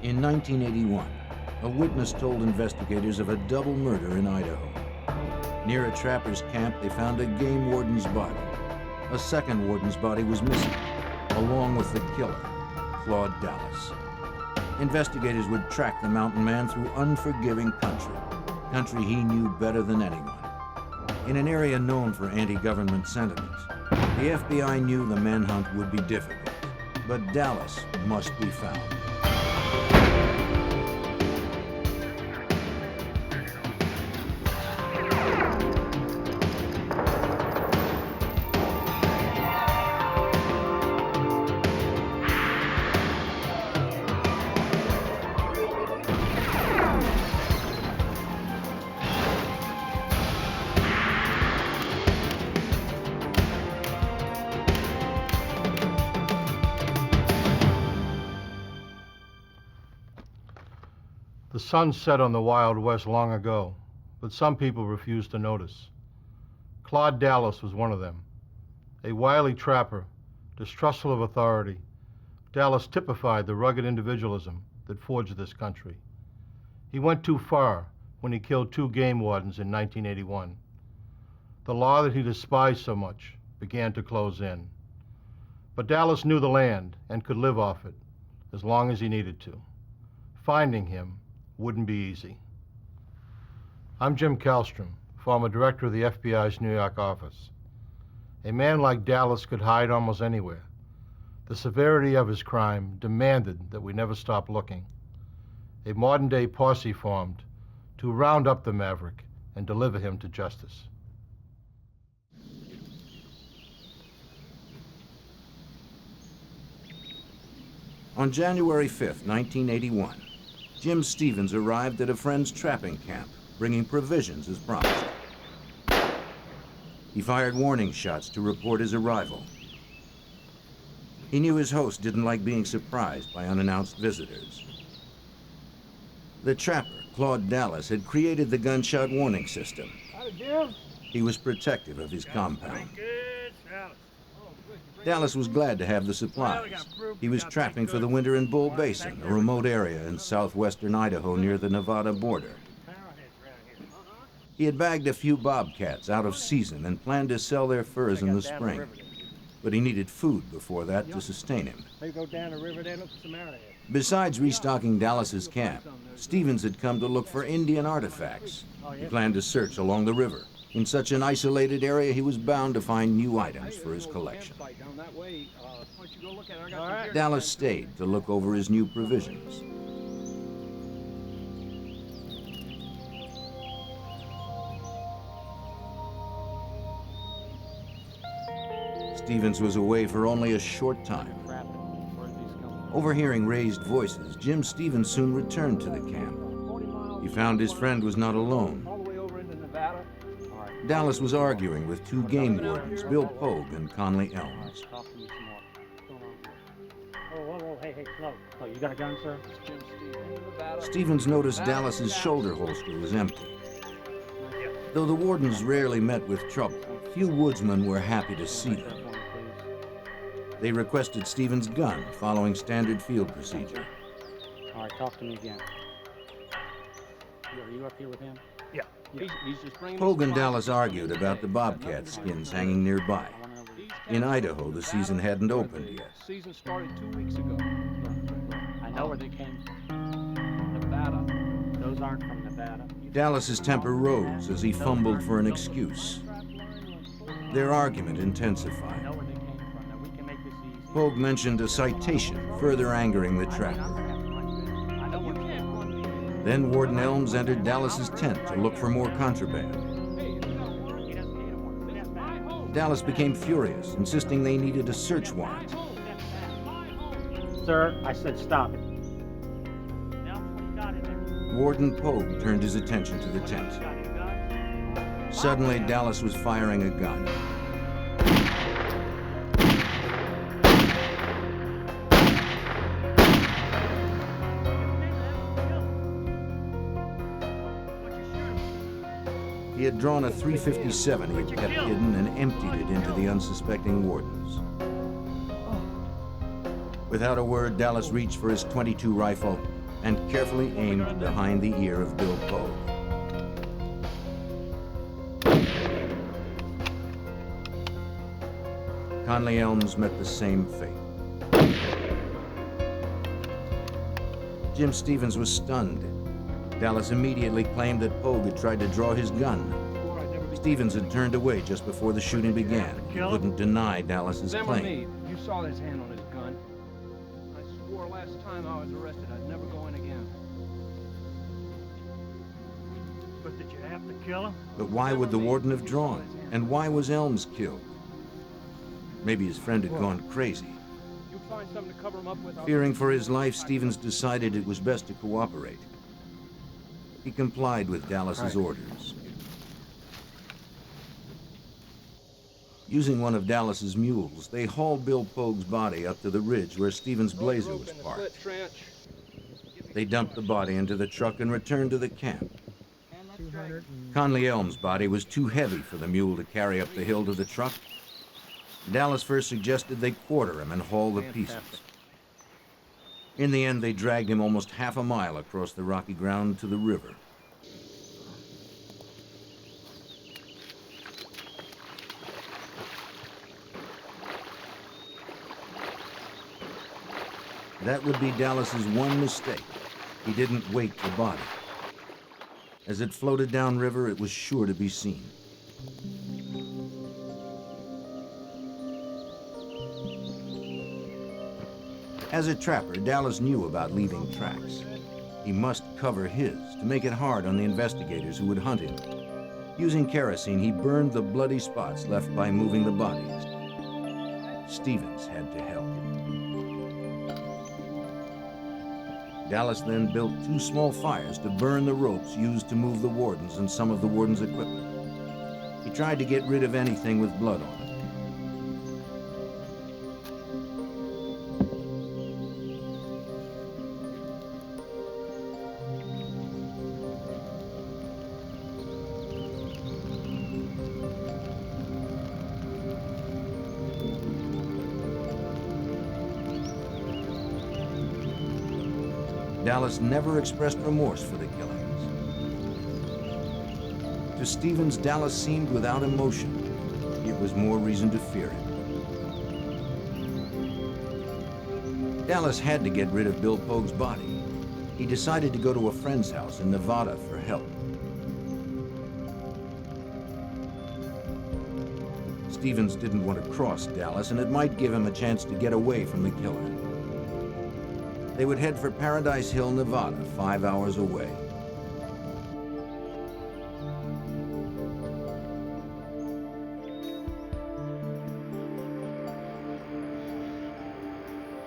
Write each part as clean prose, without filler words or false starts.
In 1981, a witness told investigators of a double murder in Idaho. Near a trapper's camp, they found a game warden's body. A second warden's body was missing, along with the killer, Claude Dallas. Investigators would track the mountain man through unforgiving country he knew better than anyone. In an area known for anti-government sentiments, the FBI knew the manhunt would be difficult, but Dallas must be found. The sun set on the Wild West long ago, but some people refused to notice. Claude Dallas was one of them. A wily trapper, distrustful of authority, Dallas typified the rugged individualism that forged this country. He went too far when he killed 2 game wardens in 1981. The law that he despised so much began to close in. But Dallas knew the land and could live off it as long as he needed to. Finding him wouldn't be easy. I'm Jim Kallstrom, former director of the FBI's New York office. A man like Dallas could hide almost anywhere. The severity of his crime demanded that we never stop looking. A modern-day posse formed to round up the maverick and deliver him to justice. On January 5th, 1981, Jim Stevens arrived at a friend's trapping camp, bringing provisions as promised. He fired warning shots to report his arrival. He knew his host didn't like being surprised by unannounced visitors. The trapper, Claude Dallas, had created the gunshot warning system. He was protective of his compound. Dallas was glad to have the supplies. He was trapping for the winter in Bull Basin, a remote area in southwestern Idaho near the Nevada border. He had bagged a few bobcats out of season and planned to sell their furs in the spring. But he needed food before that to sustain him. Besides restocking Dallas's camp, Stevens had come to look for Indian artifacts. He planned to search along the river. In such an isolated area, he was bound to find new items for his collection. Dallas stayed to look over his new provisions. Stevens was away for only a short time. Overhearing raised voices, Jim Stevens soon returned to the camp. He found his friend was not alone. Dallas was arguing with 2 game wardens, Bill Pogue and Conley Elms. Oh, you got a gun, sir? Stevens noticed Dallas's shoulder holster was empty. Though the wardens rarely met with trouble, few woodsmen were happy to see them. They requested Stevens' gun, following standard field procedure. All right, talk to me again. Are you up here with him? Yeah. He's just bringing Pogue and Dallas argued about the bobcat skins hanging nearby. In Idaho, the season hadn't opened yet. Season started 2 weeks ago. I know where they came from. Nevada. Those aren't from Nevada. Dallas's temper rose as he fumbled for an excuse. Their argument intensified. I know where they came from. Now we can make this easy. Pogue mentioned a citation, further angering the trapper. Then Warden Elms entered Dallas's tent to look for more contraband. Dallas became furious, insisting they needed a search warrant. Sir, I said stop it. Warden Pogue turned his attention to the tent. Suddenly, Dallas was firing a gun. He had drawn a .357 he had kept hidden and emptied it into the unsuspecting wardens. Without a word, Dallas reached for his .22 rifle and carefully aimed behind the ear of Bill Pogue. Conley Elms met the same fate. Jim Stevens was stunned. Dallas immediately claimed that Pogue had tried to draw his gun. Stevens had turned away just before the shooting began. He couldn't deny Dallas's Them or claim. me, you saw his hand on his gun. I swore last time I was arrested I'd never go in again. But did you have to kill him? But why would the warden have drawn? And why was Elms killed? Maybe his friend had gone crazy. You find something to cover him up with. Fearing for his life, Stevens decided it was best to cooperate. He complied with Dallas's orders. Using one of Dallas's mules, they hauled Bill Pogue's body up to the ridge where Stevens' blazer was parked. They dumped the body into the truck and returned to the camp. Conley Elms' body was too heavy for the mule to carry up the hill to the truck. Dallas first suggested they quarter him and haul the pieces. In the end, they dragged him almost half a mile across the rocky ground to the river. That would be Dallas's one mistake. He didn't weight the body. As it floated downriver, it was sure to be seen. As a trapper, Dallas knew about leaving tracks. He must cover his to make it hard on the investigators who would hunt him. Using kerosene, he burned the bloody spots left by moving the bodies. Stevens had to help. Dallas then built 2 small fires to burn the ropes used to move the wardens and some of the wardens' equipment. He tried to get rid of anything with blood on it. Dallas never expressed remorse for the killings. To Stevens, Dallas seemed without emotion. It was more reason to fear it. Dallas had to get rid of Bill Pogue's body. He decided to go to a friend's house in Nevada for help. Stevens didn't want to cross Dallas, and it might give him a chance to get away from the killer. They would head for Paradise Hill, Nevada, 5 hours away.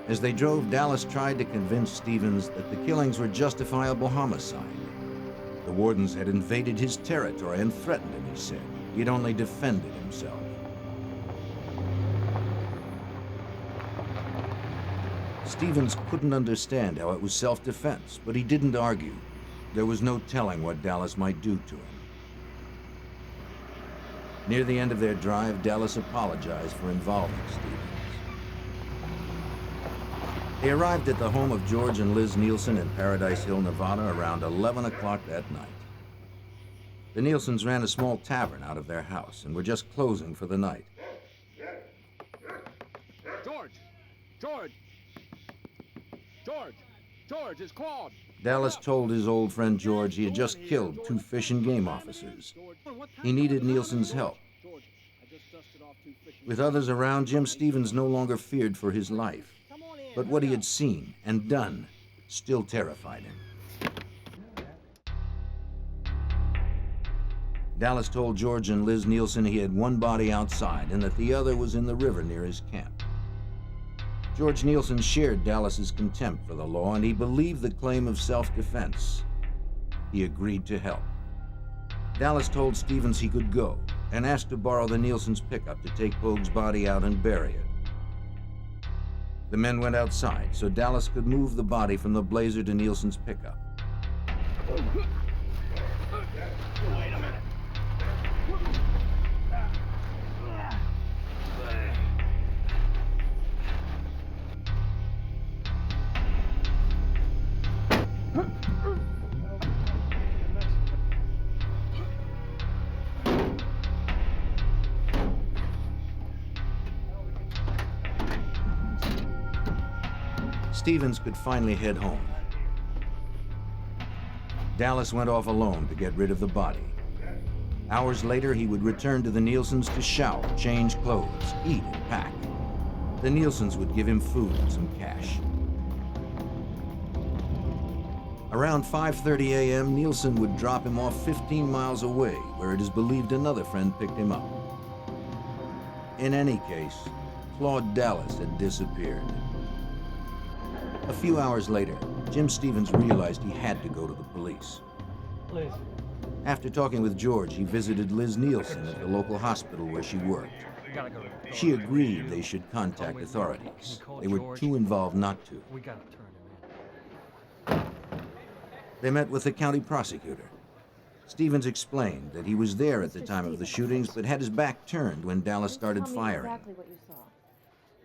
As they drove, Dallas tried to convince Stevens that the killings were justifiable homicide. The wardens had invaded his territory and threatened him, he said. He had only defended himself. Stevens couldn't understand how it was self-defense, but he didn't argue. There was no telling what Dallas might do to him. Near the end of their drive, Dallas apologized for involving Stevens. They arrived at the home of George and Liz Nielsen in Paradise Hill, Nevada, around 11 o'clock that night. The Nielsens ran a small tavern out of their house and were just closing for the night. George! George! George! George, it's Claude! Dallas told his old friend George he had just killed 2 fish and game officers. He needed Nielsen's help. With others around, Jim Stevens no longer feared for his life. But what he had seen and done still terrified him. Dallas told George and Liz Nielsen he had one body outside and that the other was in the river near his camp. George Nielsen shared Dallas's contempt for the law, and he believed the claim of self-defense. He agreed to help. Dallas told Stevens he could go and asked to borrow the Nielsen's pickup to take Pogue's body out and bury it. The men went outside so Dallas could move the body from the Blazer to Nielsen's pickup. Wait a minute. Stevens could finally head home. Dallas went off alone to get rid of the body. Hours later, he would return to the Nielsen's to shower, change clothes, eat, and pack. The Nielsens would give him food and some cash. Around 5:30 a.m., Nielsen would drop him off 15 miles away, where it is believed another friend picked him up. In any case, Claude Dallas had disappeared. A few hours later, Jim Stevens realized he had to go to the police. Please. After talking with George, he visited Liz Nielsen at the local hospital where she worked. She agreed they should contact authorities. They were too involved not to. We gotta turn him in. They met with the county prosecutor. Stevens explained that he was there at the time of the shootings, but had his back turned when Dallas started firing. Exactly what you saw.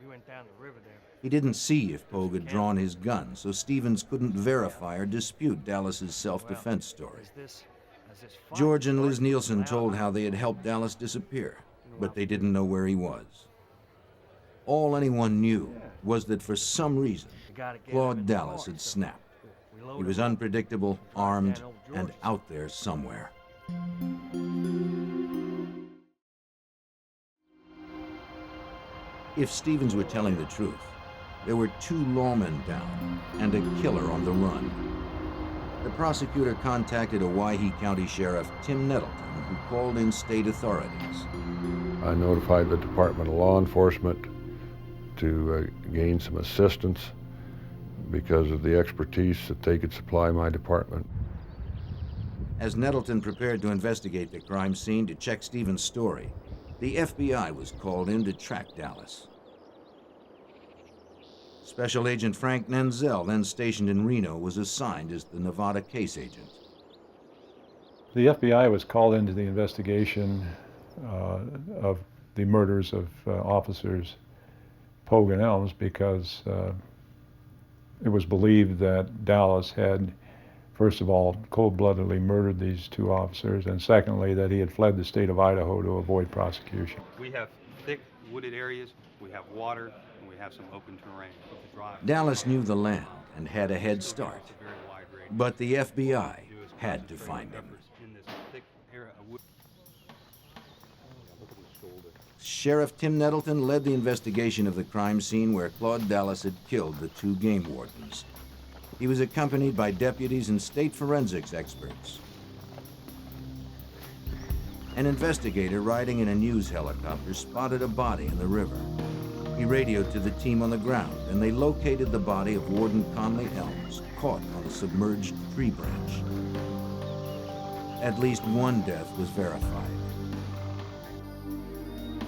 We went down the river there. He didn't see if Pogue had drawn his gun, so Stevens couldn't verify or dispute Dallas's self-defense story. George and Liz Nielsen told how they had helped Dallas disappear, but they didn't know where he was. All anyone knew was that for some reason, Claude Dallas had snapped. He was unpredictable, armed, and out there somewhere. If Stevens were telling the truth, there were 2 lawmen down and a killer on the run. The prosecutor contacted Owyhee County Sheriff Tim Nettleton, who called in state authorities. I notified the Department of Law Enforcement to gain some assistance because of the expertise that they could supply my department. As Nettleton prepared to investigate the crime scene to check Stevens' story, the FBI was called in to track Dallas. Special Agent Frank Nenzel, then stationed in Reno, was assigned as the Nevada case agent. The FBI was called into the investigation of the murders of officers Pogue and Elms because it was believed that Dallas had, first of all, cold-bloodedly murdered these 2 officers, and secondly, that he had fled the state of Idaho to avoid prosecution. We have thick wooded areas, we have water, and we have some open terrain. Dallas knew the land and had a head start, but the FBI had to find him. Sheriff Tim Nettleton led the investigation of the crime scene where Claude Dallas had killed the 2 game wardens. He was accompanied by deputies and state forensics experts. An investigator riding in a news helicopter spotted a body in the river. He radioed to the team on the ground, and they located the body of Warden Conley Elms, caught on a submerged tree branch. At least 1 death was verified.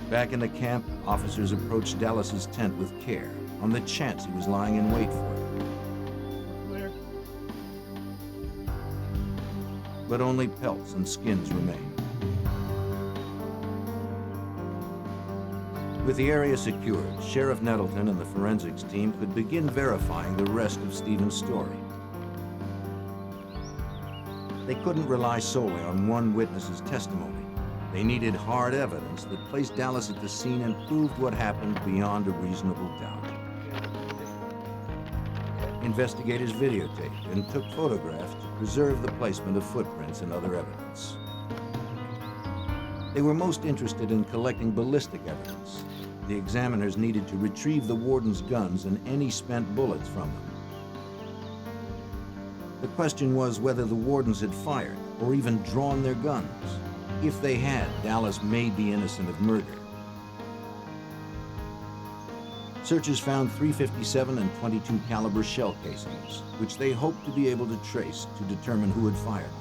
Back in the camp, officers approached Dallas's tent with care, on the chance he was lying in wait for them. But only pelts and skins remained. With the area secured, Sheriff Nettleton and the forensics team could begin verifying the rest of Stevens' story. They couldn't rely solely on one witness's testimony. They needed hard evidence that placed Dallas at the scene and proved what happened beyond a reasonable doubt. Investigators videotaped and took photographs to preserve the placement of footprints and other evidence. They were most interested in collecting ballistic evidence. The examiners needed to retrieve the warden's guns and any spent bullets from them. The question was whether the wardens had fired or even drawn their guns. If they had, Dallas may be innocent of murder. Searchers found .357 and .22 caliber shell casings, which they hoped to be able to trace to determine who had fired them.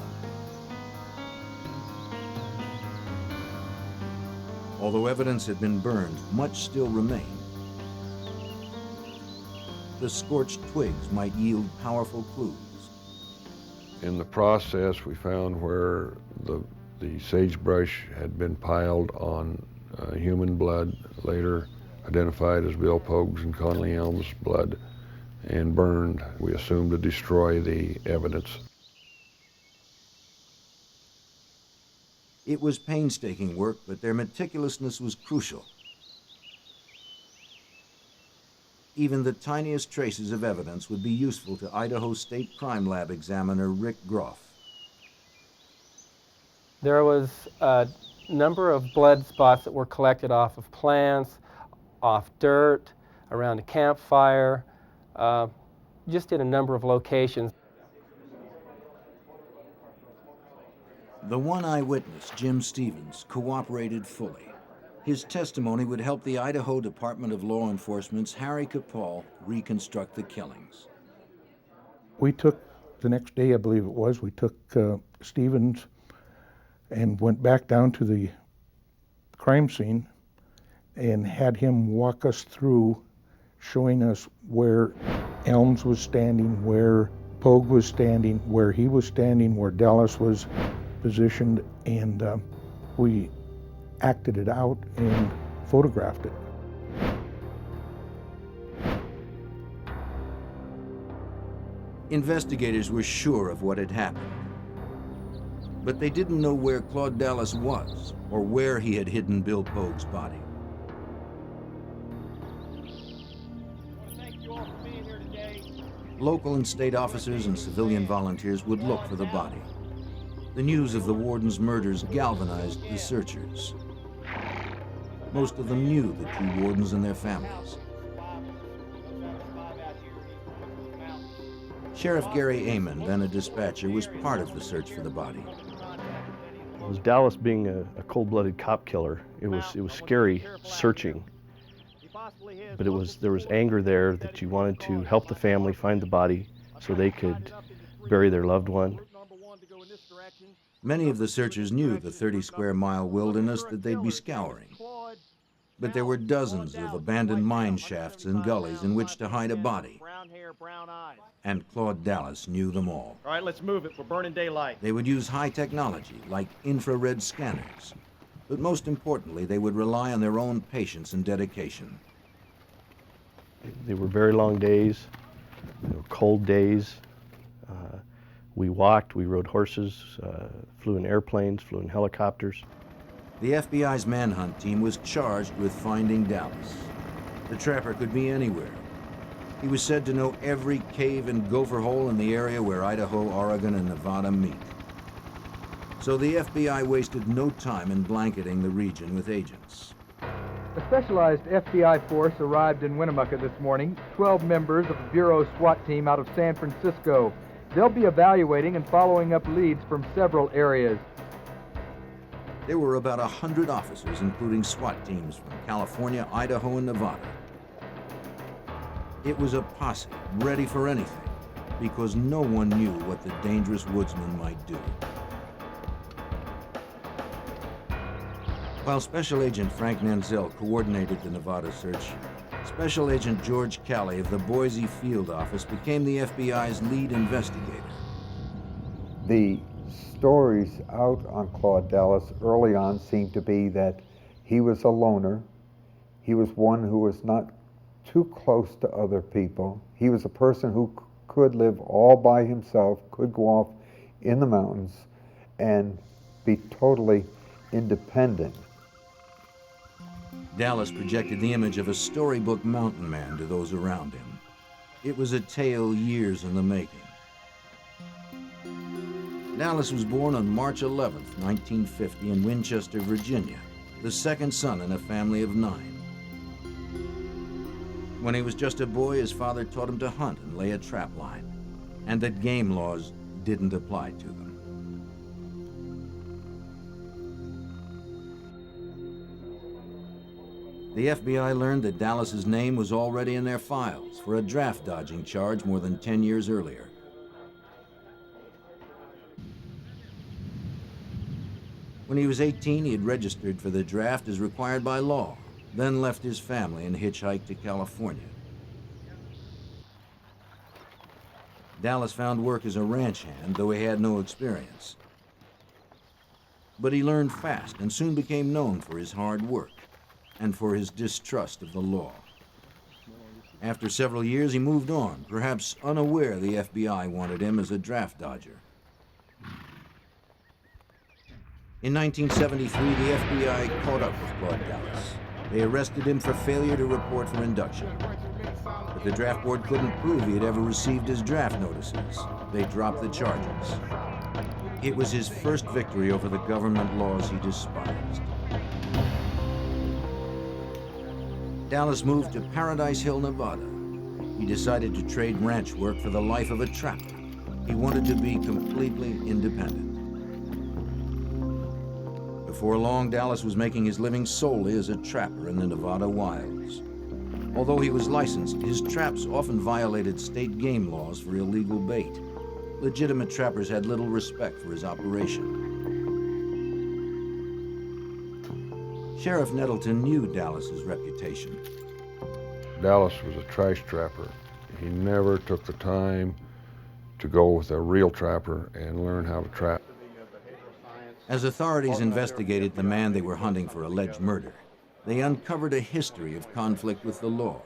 Although evidence had been burned, much still remained. The scorched twigs might yield powerful clues. In the process, we found where the sagebrush had been piled on human blood, later identified as Bill Pogue's and Conley Elms' blood, and burned, we assume to destroy the evidence. It was painstaking work, but their meticulousness was crucial. Even the tiniest traces of evidence would be useful to Idaho State Crime Lab examiner Rick Groff. There was a number of blood spots that were collected off of plants, off dirt, around a campfire, just in a number of locations. The one eyewitness, Jim Stevens, cooperated fully. His testimony would help the Idaho Department of Law Enforcement's Harry Capall reconstruct the killings. We took, the next day I believe it was, we took Stevens and went back down to the crime scene and had him walk us through, showing us where Elms was standing, where Pogue was standing, where he was standing, where Dallas was positioned, and we acted it out and photographed it. Investigators were sure of what had happened, but they didn't know where Claude Dallas was or where he had hidden Bill Pogue's body. Local and state officers and civilian volunteers would look for the body. The news of the warden's murders galvanized the searchers. Most of them knew the two wardens and their families. Sheriff Gary Amon, then a dispatcher, was part of the search for the body. It was Dallas being a cold-blooded cop killer. It was scary searching, but there was anger there that you wanted to help the family find the body so they could bury their loved one. Many of the searchers knew the 30-square-mile wilderness that they'd be scouring. But there were dozens of abandoned mine shafts and gullies in which to hide a body. And Claude Dallas knew them all. All right, let's move it. We're burning daylight. They would use high technology, like infrared scanners. But most importantly, they would rely on their own patience and dedication. They were very long days. They were cold days. We walked, we rode horses, flew in airplanes, flew in helicopters. The FBI's manhunt team was charged with finding Dallas. The trapper could be anywhere. He was said to know every cave and gopher hole in the area where Idaho, Oregon, and Nevada meet. So the FBI wasted no time in blanketing the region with agents. A specialized FBI force arrived in Winnemucca this morning, 12 members of the Bureau SWAT team out of San Francisco. They'll be evaluating and following up leads from several areas. There were about 100 officers, including SWAT teams from California, Idaho, and Nevada. It was a posse ready for anything, because no one knew what the dangerous woodsman might do. While Special Agent Frank Nanzel coordinated the Nevada search, Special Agent George Calley of the Boise Field Office became the FBI's lead investigator. The stories out on Claude Dallas early on seemed to be that he was a loner. He was one who was not too close to other people. He was a person who could live all by himself, could go off in the mountains and be totally independent. Dallas projected the image of a storybook mountain man to those around him. It was a tale years in the making. Dallas was born on March 11, 1950 in Winchester, Virginia, the second son in a family of 9. When he was just a boy, his father taught him to hunt and lay a trap line, and that game laws didn't apply to them. The FBI learned that Dallas's name was already in their files for a draft dodging charge more than 10 years earlier. When he was 18, he had registered for the draft as required by law, then left his family and hitchhiked to California. Dallas found work as a ranch hand, though he had no experience. But he learned fast and soon became known for his hard work and for his distrust of the law. After several years, he moved on, perhaps unaware the FBI wanted him as a draft dodger. In 1973, the FBI caught up with Claude Dallas. They arrested him for failure to report for induction. But the draft board couldn't prove he had ever received his draft notices. They dropped the charges. It was his first victory over the government laws he despised. Dallas moved to Paradise Hill, Nevada. He decided to trade ranch work for the life of a trapper. He wanted to be completely independent. Before long, Dallas was making his living solely as a trapper in the Nevada wilds. Although he was licensed, his traps often violated state game laws for illegal bait. Legitimate trappers had little respect for his operation. Sheriff Nettleton knew Dallas's reputation. Dallas was a trash trapper. He never took the time to go with a real trapper and learn how to trap. As authorities investigated the man they were hunting for alleged murder, they uncovered a history of conflict with the law.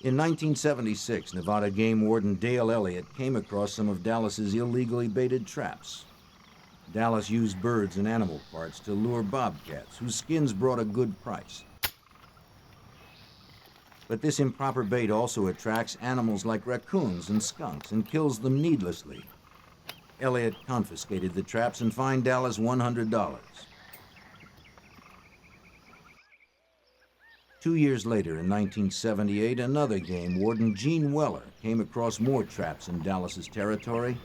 In 1976, Nevada game warden Nidal Ayyad came across some of Dallas's illegally baited traps. Dallas used birds and animal parts to lure bobcats, whose skins brought a good price. But this improper bait also attracts animals like raccoons and skunks and kills them needlessly. Ayyad confiscated the traps and fined Dallas $100. 2 years later, in 1978, another game warden, Gene Weller, came across more traps in Dallas's territory.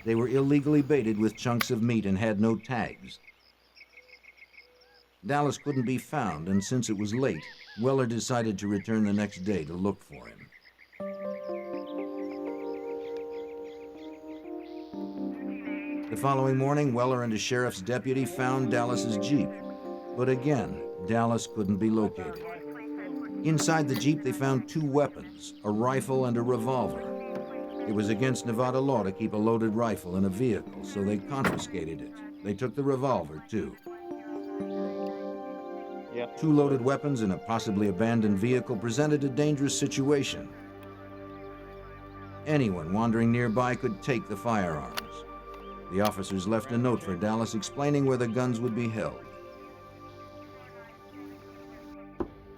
They were illegally baited with chunks of meat and had no tags. Dallas couldn't be found, and since it was late, Weller decided to return the next day to look for him. The following morning, Weller and a sheriff's deputy found Dallas's Jeep. But again, Dallas couldn't be located. Inside the Jeep, they found two weapons, a rifle and a revolver. It was against Nevada law to keep a loaded rifle in a vehicle, so they confiscated it. They took the revolver, too. Two loaded weapons in a possibly abandoned vehicle presented a dangerous situation. Anyone wandering nearby could take the firearms. The officers left a note for Dallas explaining where the guns would be held.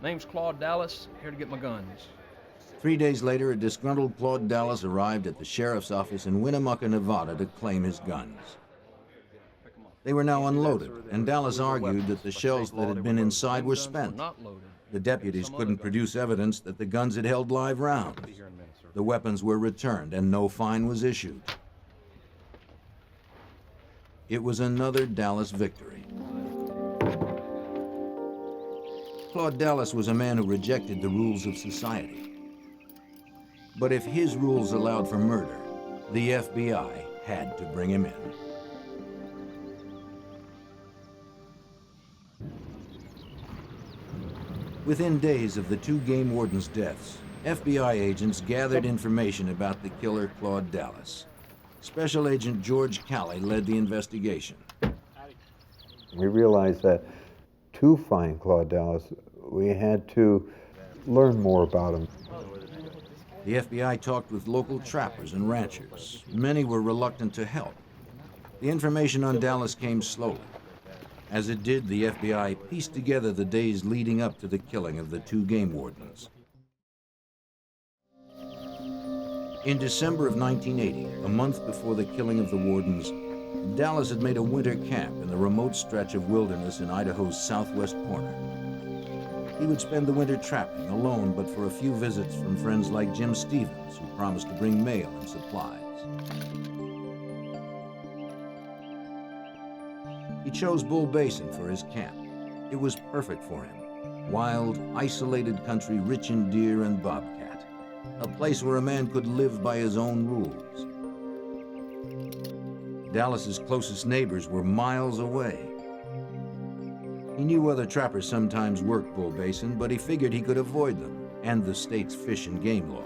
Name's Claude Dallas, here to get my guns. 3 days later, a disgruntled Claude Dallas arrived at the sheriff's office in Winnemucca, Nevada to claim his guns. They were now unloaded, and Dallas argued that the shells that had been inside were spent. The deputies couldn't produce evidence that the guns had held live rounds. The weapons were returned, and no fine was issued. It was another Dallas victory. Claude Dallas was a man who rejected the rules of society. But if his rules allowed for murder, the FBI had to bring him in. Within days of the two game wardens' deaths, FBI agents gathered information about the killer Claude Dallas. Special Agent George Calley led the investigation. We realized that to find Claude Dallas, we had to learn more about him. The FBI talked with local trappers and ranchers. Many were reluctant to help. The information on Dallas came slowly. As it did, the FBI pieced together the days leading up to the killing of the two game wardens. In December of 1980, a month before the killing of the wardens, Dallas had made a winter camp in the remote stretch of wilderness in Idaho's southwest corner. He would spend the winter trapping alone, but for a few visits from friends like Jim Stevens, who promised to bring mail and supplies. He chose Bull Basin for his camp. It was perfect for him. Wild, isolated country rich in deer and bobcat. A place where a man could live by his own rules. Dallas's closest neighbors were miles away. He knew other trappers sometimes worked Bull Basin, but he figured he could avoid them and the state's fish and game laws.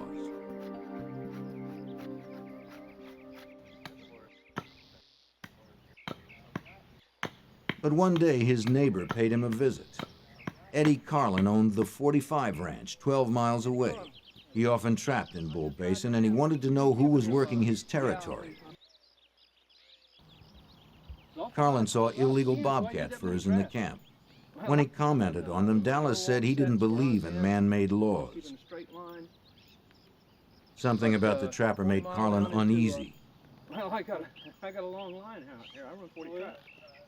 But one day his neighbor paid him a visit. Eddie Carlin owned the 45 Ranch, 12 miles away. He often trapped in Bull Basin, and he wanted to know who was working his territory. Carlin saw illegal bobcat furs in the camp. When he commented on them, Dallas said he didn't believe in man-made laws. Something about the trapper made Carlin uneasy. Well, I got a long line out here. I run 45.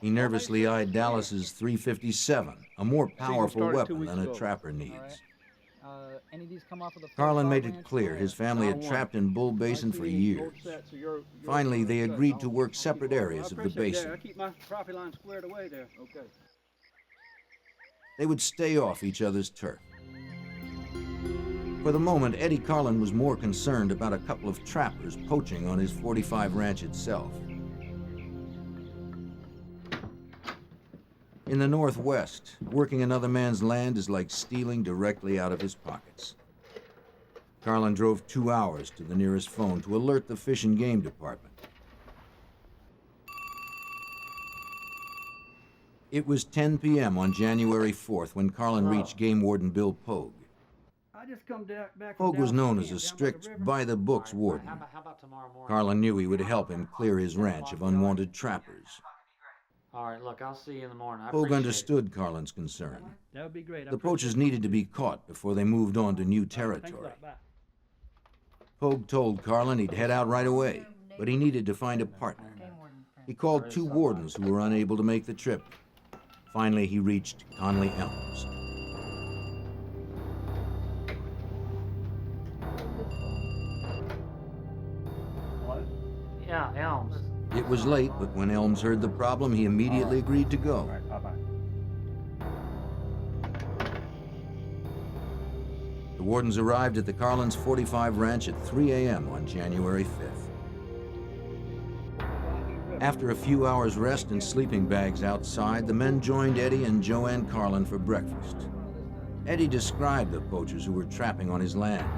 He nervously eyed Dallas's .357, a more powerful weapon than a trapper needs. Carlin made it clear his family had trapped in Bull Basin for years. Finally, they agreed to work separate areas of the basin. I keep my property line squared away there. Okay. They would stay off each other's turf. For the moment, Eddie Carlin was more concerned about a couple of trappers poaching on his 45 Ranch itself. In the Northwest, working another man's land is like stealing directly out of his pockets. Carlin drove 2 hours to the nearest phone to alert the Fish and Game Department. It was 10 p.m. on January 4th when Carlin reached Game Warden Bill Pogue. I just come back. Pogue was known as a strict, by-the-books warden. Carlin knew he would help him clear his ranch of unwanted trappers. All right, look, I'll see you in the morning. Pogue understood Carlin's concern. That would be great. The poachers needed to be caught before they moved on to new territory. Pogue told Carlin he'd head out right away, but he needed to find a partner. He called 2 wardens who were unable to make the trip. Finally, he reached Conley Elms. Yeah, Elms. It was late, but when Elms heard the problem, he immediately agreed to go. The wardens arrived at the Carlins' 45 Ranch at 3 a.m. on January 5th. After a few hours' rest in sleeping bags outside, the men joined Eddie and Joanne Carlin for breakfast. Eddie described the poachers who were trapping on his land.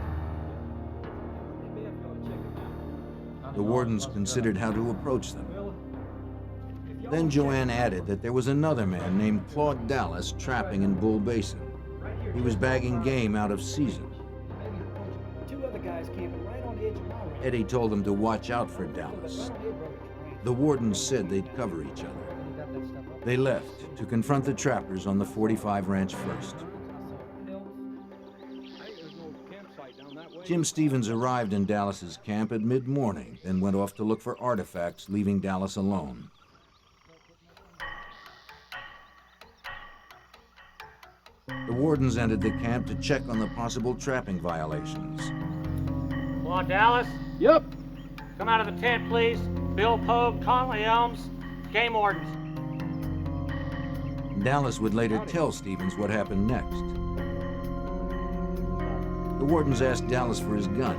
The wardens considered how to approach them. Then Joanne added that there was another man named Claude Dallas trapping in Bull Basin. He was bagging game out of season. 2 other guys camping right on the edge of my ranch. Eddie told them to watch out for Dallas. The wardens said they'd cover each other. They left to confront the trappers on the 45 Ranch first. Jim Stevens arrived in Dallas's camp at mid-morning, then went off to look for artifacts, leaving Dallas alone. The wardens entered the camp to check on the possible trapping violations. Claude Dallas? Yep. Come out of the tent, please. Bill Pogue, Conley Elms, Game Wardens. Dallas would later tell Stevens what happened next. The wardens asked Dallas for his gun.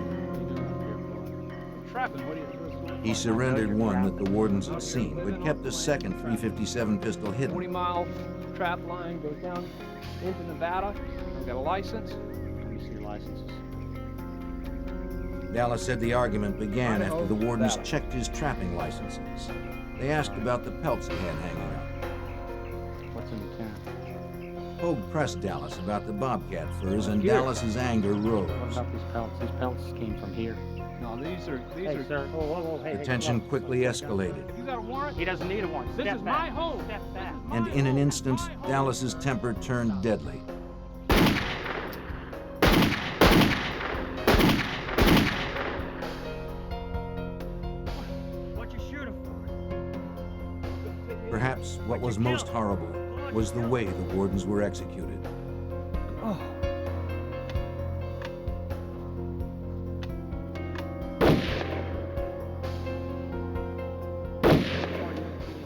He surrendered one that the wardens had seen, but kept a second .357 pistol hidden. 20-mile trap line goes down into Nevada. I've got a license. Let me see your licenses. Dallas said the argument began after the wardens checked his trapping licenses. They asked about the pelts he had hanging up. What's in the tent? Pogue pressed Dallas about the bobcat furs, and Dallas's anger rose. What about these pelts? These pelts came from here. No, these are. Hey, sir. Whoa, hey, The tension quickly escalated, You got a warrant? He doesn't need a warrant. This Step is back. my home. Step back. and in an instant, Dallas's temper turned deadly. What you shooting for? Perhaps what was most horrible was the way the wardens were executed. Oh.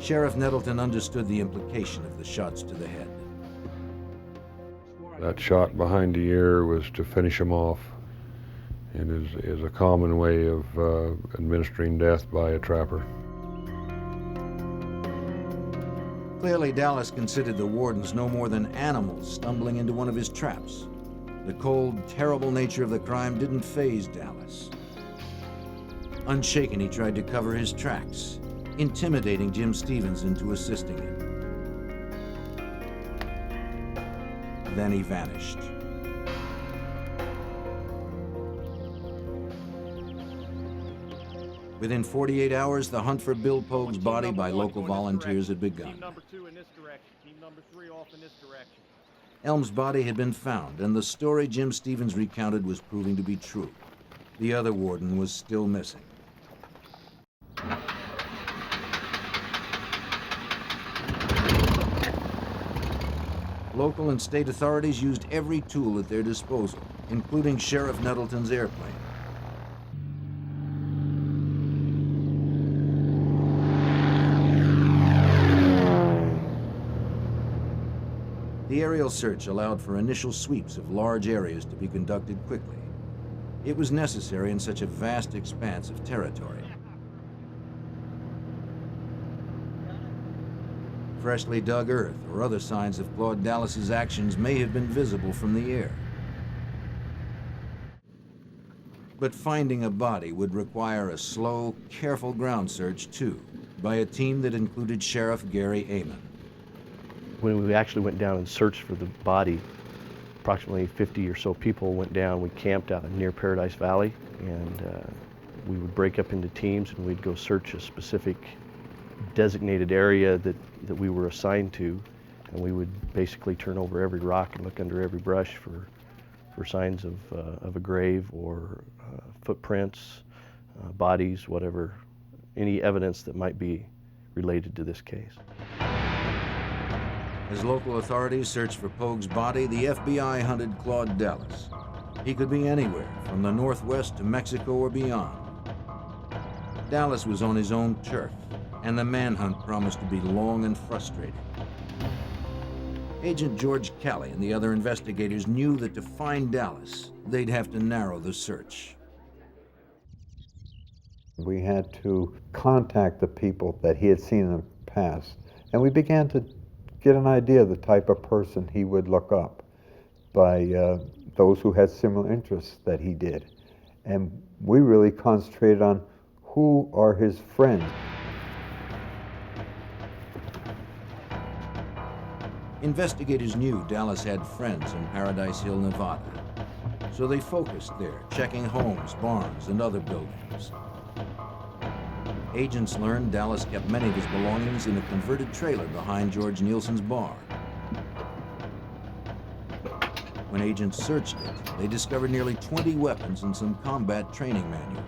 Sheriff Nettleton understood the implication of the shots to the head. That shot behind the ear was to finish him off, and is a common way of administering death by a trapper. Clearly, Dallas considered the wardens no more than animals stumbling into one of his traps. The cold, terrible nature of the crime didn't faze Dallas. Unshaken, he tried to cover his tracks, intimidating Jim Stevens into assisting him. Then he vanished. Within 48 hours, the hunt for Bill Pogue's body by local volunteers had begun. Team number 2 in this direction. Team number 3 off in this direction. Elm's body had been found, and the story Jim Stevens recounted was proving to be true. The other warden was still missing. Local and state authorities used every tool at their disposal, including Sheriff Nettleton's airplane. The aerial search allowed for initial sweeps of large areas to be conducted quickly. It was necessary in such a vast expanse of territory. Freshly dug earth or other signs of Claude Dallas's actions may have been visible from the air. But finding a body would require a slow, careful ground search too, by a team that included Sheriff Gary Amon. When we actually went down and searched for the body, approximately 50 or so people went down. We camped out near Paradise Valley, and we would break up into teams and we'd go search a specific designated area that we were assigned to, and we would basically turn over every rock and look under every brush for signs of a grave or footprints, bodies, whatever, any evidence that might be related to this case. As local authorities searched for Pogue's body, the FBI hunted Claude Dallas. He could be anywhere, from the Northwest to Mexico or beyond. Dallas was on his own turf, and the manhunt promised to be long and frustrating. Agent George Kelly and the other investigators knew that to find Dallas, they'd have to narrow the search. We had to contact the people that he had seen in the past, and we began to get an idea of the type of person he would look up by those who had similar interests that he did. And we really concentrated on who are his friends. Investigators knew Dallas had friends in Paradise Hill, Nevada, so they focused there, checking homes, barns, and other buildings. Agents learned Dallas kept many of his belongings in a converted trailer behind George Nielsen's bar. When agents searched it, they discovered nearly 20 weapons and some combat training manuals.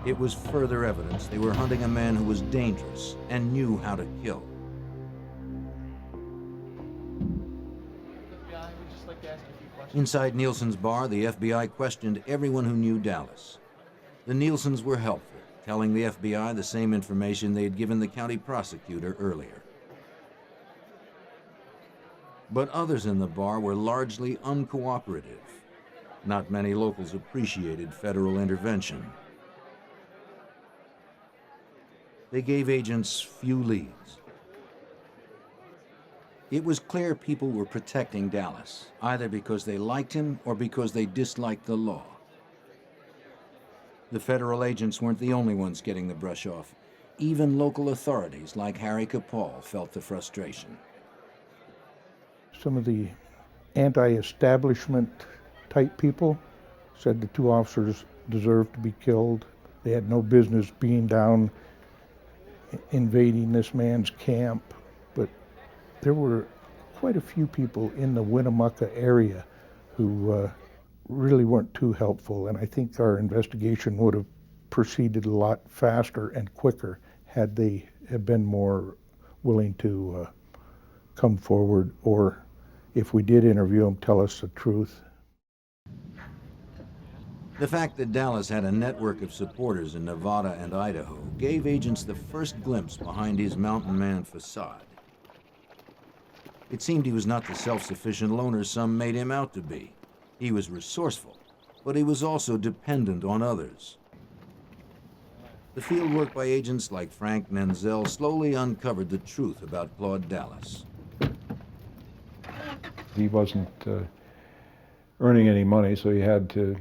It was further evidence they were hunting a man who was dangerous and knew how to kill. Inside Nielsen's bar, the FBI questioned everyone who knew Dallas. The Nielsens were helpful, telling the FBI the same information they had given the county prosecutor earlier. But others in the bar were largely uncooperative. Not many locals appreciated federal intervention. They gave agents few leads. It was clear people were protecting Dallas, either because they liked him or because they disliked the law. The federal agents weren't the only ones getting the brush off. Even local authorities like Harry Capall felt the frustration. Some of the anti-establishment type people said the two officers deserved to be killed. They had no business being down invading this man's camp, but there were quite a few people in the Winnemucca area who really weren't too helpful, and I think our investigation would have proceeded a lot faster and quicker had they have been more willing to come forward, or if we did interview them, tell us the truth. The fact that Dallas had a network of supporters in Nevada and Idaho gave agents the first glimpse behind his mountain man facade. It seemed he was not the self-sufficient loner some made him out to be. He was resourceful, but he was also dependent on others. The field work by agents like Frank Menzel slowly uncovered the truth about Claude Dallas. He wasn't earning any money, so he had to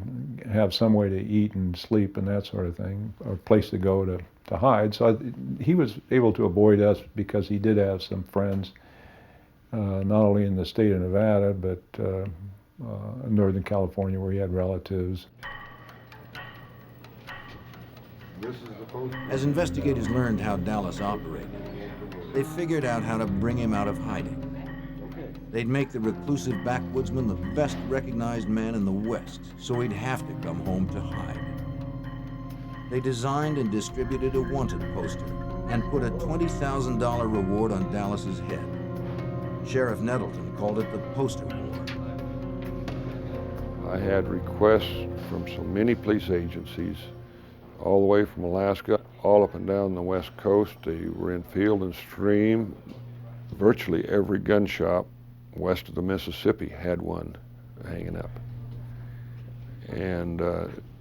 have some way to eat and sleep and that sort of thing, or a place to go to hide. So he was able to avoid us because he did have some friends not only in the state of Nevada, but Northern California, where he had relatives. As investigators learned how Dallas operated, they figured out how to bring him out of hiding. They'd make the reclusive backwoodsman the best recognized man in the West, so he'd have to come home to hide. They designed and distributed a wanted poster and put a $20,000 reward on Dallas's head. Sheriff Nettleton called it the poster war. I had requests from so many police agencies, all the way from Alaska, all up and down the West Coast. They were in Field and Stream. Virtually every gun shop west of the Mississippi had one hanging up. And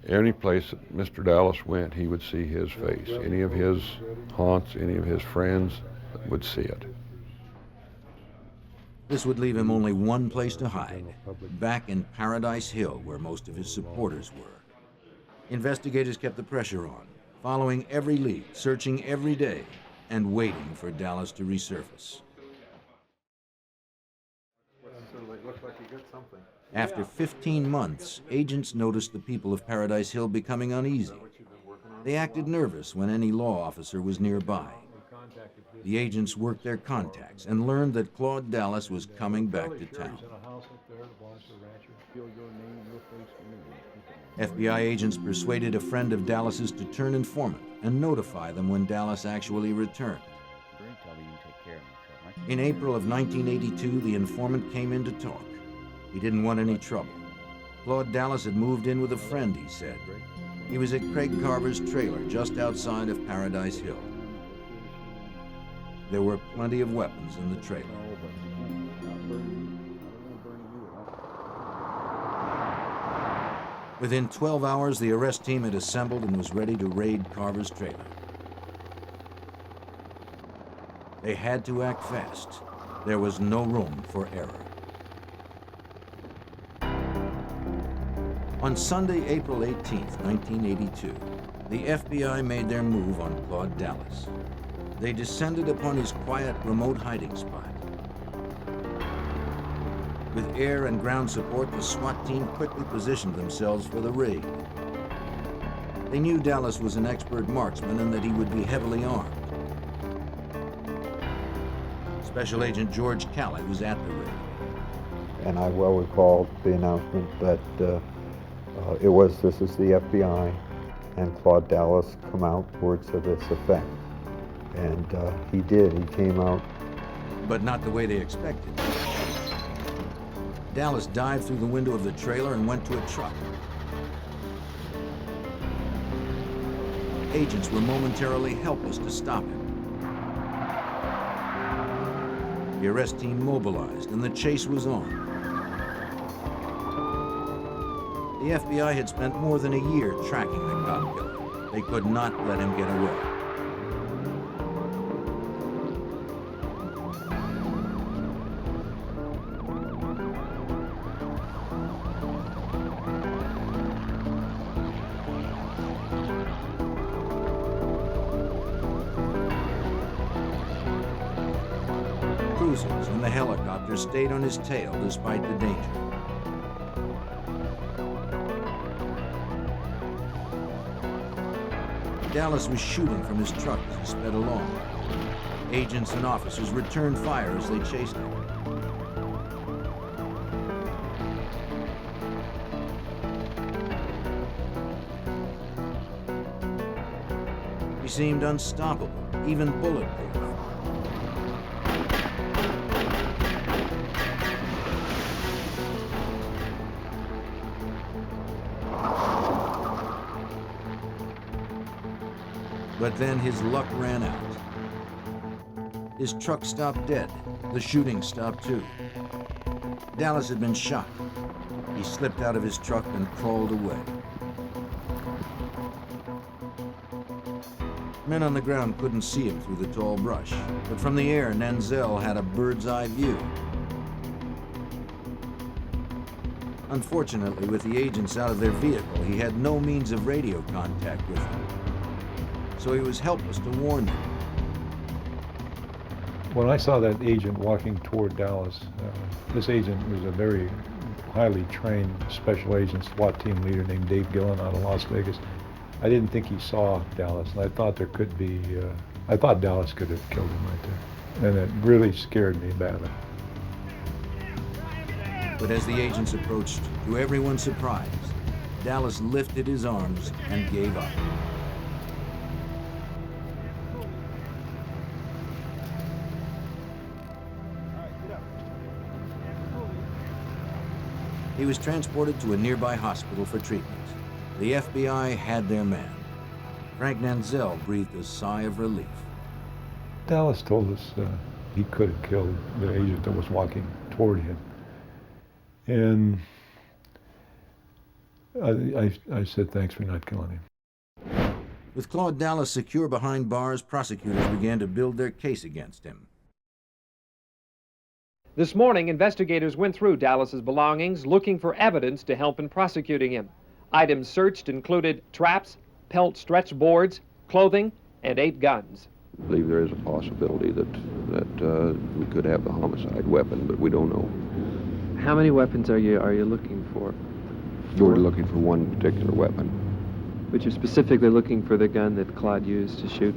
any place that Mr. Dallas went, he would see his face. Any of his haunts, any of his friends would see it. This would leave him only one place to hide, back in Paradise Hill, where most of his supporters were. Investigators kept the pressure on, following every lead, searching every day, and waiting for Dallas to resurface. After 15 months, agents noticed the people of Paradise Hill becoming uneasy. They acted nervous when any law officer was nearby. The agents worked their contacts and learned that Claude Dallas was coming back to town. FBI agents persuaded a friend of Dallas's to turn informant and notify them when Dallas actually returned. In April of 1982, the informant came in to talk. He didn't want any trouble. Claude Dallas had moved in with a friend, he said. He was at Craig Carver's trailer just outside of Paradise Hill. There were plenty of weapons in the trailer. Within 12 hours, the arrest team had assembled and was ready to raid Carver's trailer. They had to act fast. There was no room for error. On Sunday, April 18, 1982, the FBI made their move on Claude Dallas. They descended upon his quiet, remote hiding spot. With air and ground support, the SWAT team quickly positioned themselves for the raid. They knew Dallas was an expert marksman and that he would be heavily armed. Special Agent George Calley was at the raid. And I well recall the announcement that this is the FBI, and Claude Dallas come out, words to this effect. And he did, he came out. But not the way they expected. Dallas dived through the window of the trailer and went to a truck. Agents were momentarily helpless to stop him. The arrest team mobilized and the chase was on. The FBI had spent more than a year tracking the cop killer. They could not let him get away. Cruisers and the helicopter stayed on his tail despite the danger. Dallas was shooting from his truck as he sped along. Agents and officers returned fire as they chased him. He seemed unstoppable, even bulletproof. But then his luck ran out. His truck stopped dead. The shooting stopped too. Dallas had been shot. He slipped out of his truck and crawled away. Men on the ground couldn't see him through the tall brush, but from the air, Nanzel had a bird's eye view. Unfortunately, with the agents out of their vehicle, he had no means of radio contact with them. So he was helpless to warn them. When I saw that agent walking toward Dallas, this agent was a very highly trained special agent SWAT team leader named Dave Gillen out of Las Vegas. I didn't think he saw Dallas, and I thought there could be, I thought Dallas could have killed him right there. And it really scared me badly. But as the agents approached, to everyone's surprise, Dallas lifted his arms and gave up. He was transported to a nearby hospital for treatment. The FBI had their man. Frank Nanzel breathed a sigh of relief. Dallas told us he could have killed the agent that was walking toward him. And I said, thanks for not killing him. With Claude Dallas secure behind bars, prosecutors began to build their case against him. This morning, investigators went through Dallas's belongings looking for evidence to help in prosecuting him. Items searched included traps, pelt stretch boards, clothing, and 8 guns. I believe there is a possibility that we could have the homicide weapon, but we don't know. How many weapons are you looking for? We're looking for one particular weapon. But you're specifically looking for the gun that Claude used to shoot?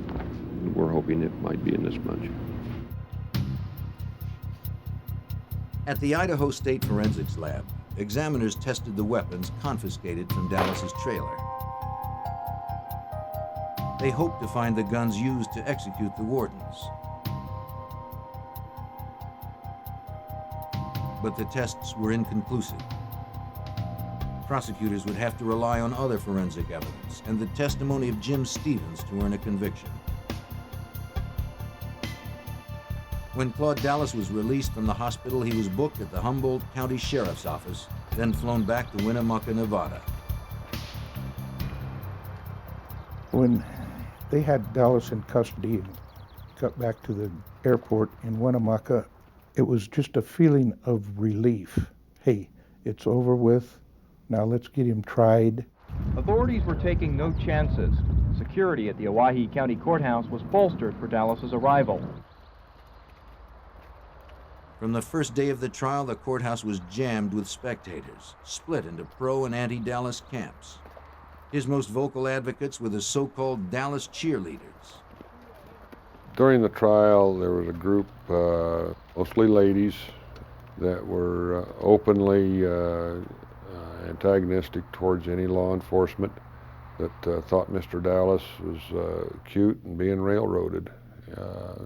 We're hoping it might be in this bunch. At the Idaho State Forensics Lab, examiners tested the weapons confiscated from Dallas's trailer. They hoped to find the guns used to execute the wardens. But the tests were inconclusive. Prosecutors would have to rely on other forensic evidence and the testimony of Jim Stevens to earn a conviction. When Claude Dallas was released from the hospital, he was booked at the Humboldt County Sheriff's Office, then flown back to Winnemucca, Nevada. When they had Dallas in custody and got back to the airport in Winnemucca, it was just a feeling of relief. Hey, it's over with. Now let's get him tried. Authorities were taking no chances. Security at the Owyhee County Courthouse was bolstered for Dallas's arrival. From the first day of the trial, the courthouse was jammed with spectators, split into pro and anti-Dallas camps. His most vocal advocates were the so-called Dallas cheerleaders. During the trial, there was a group, mostly ladies, that were openly antagonistic towards any law enforcement, that thought Mr. Dallas was cute and being railroaded.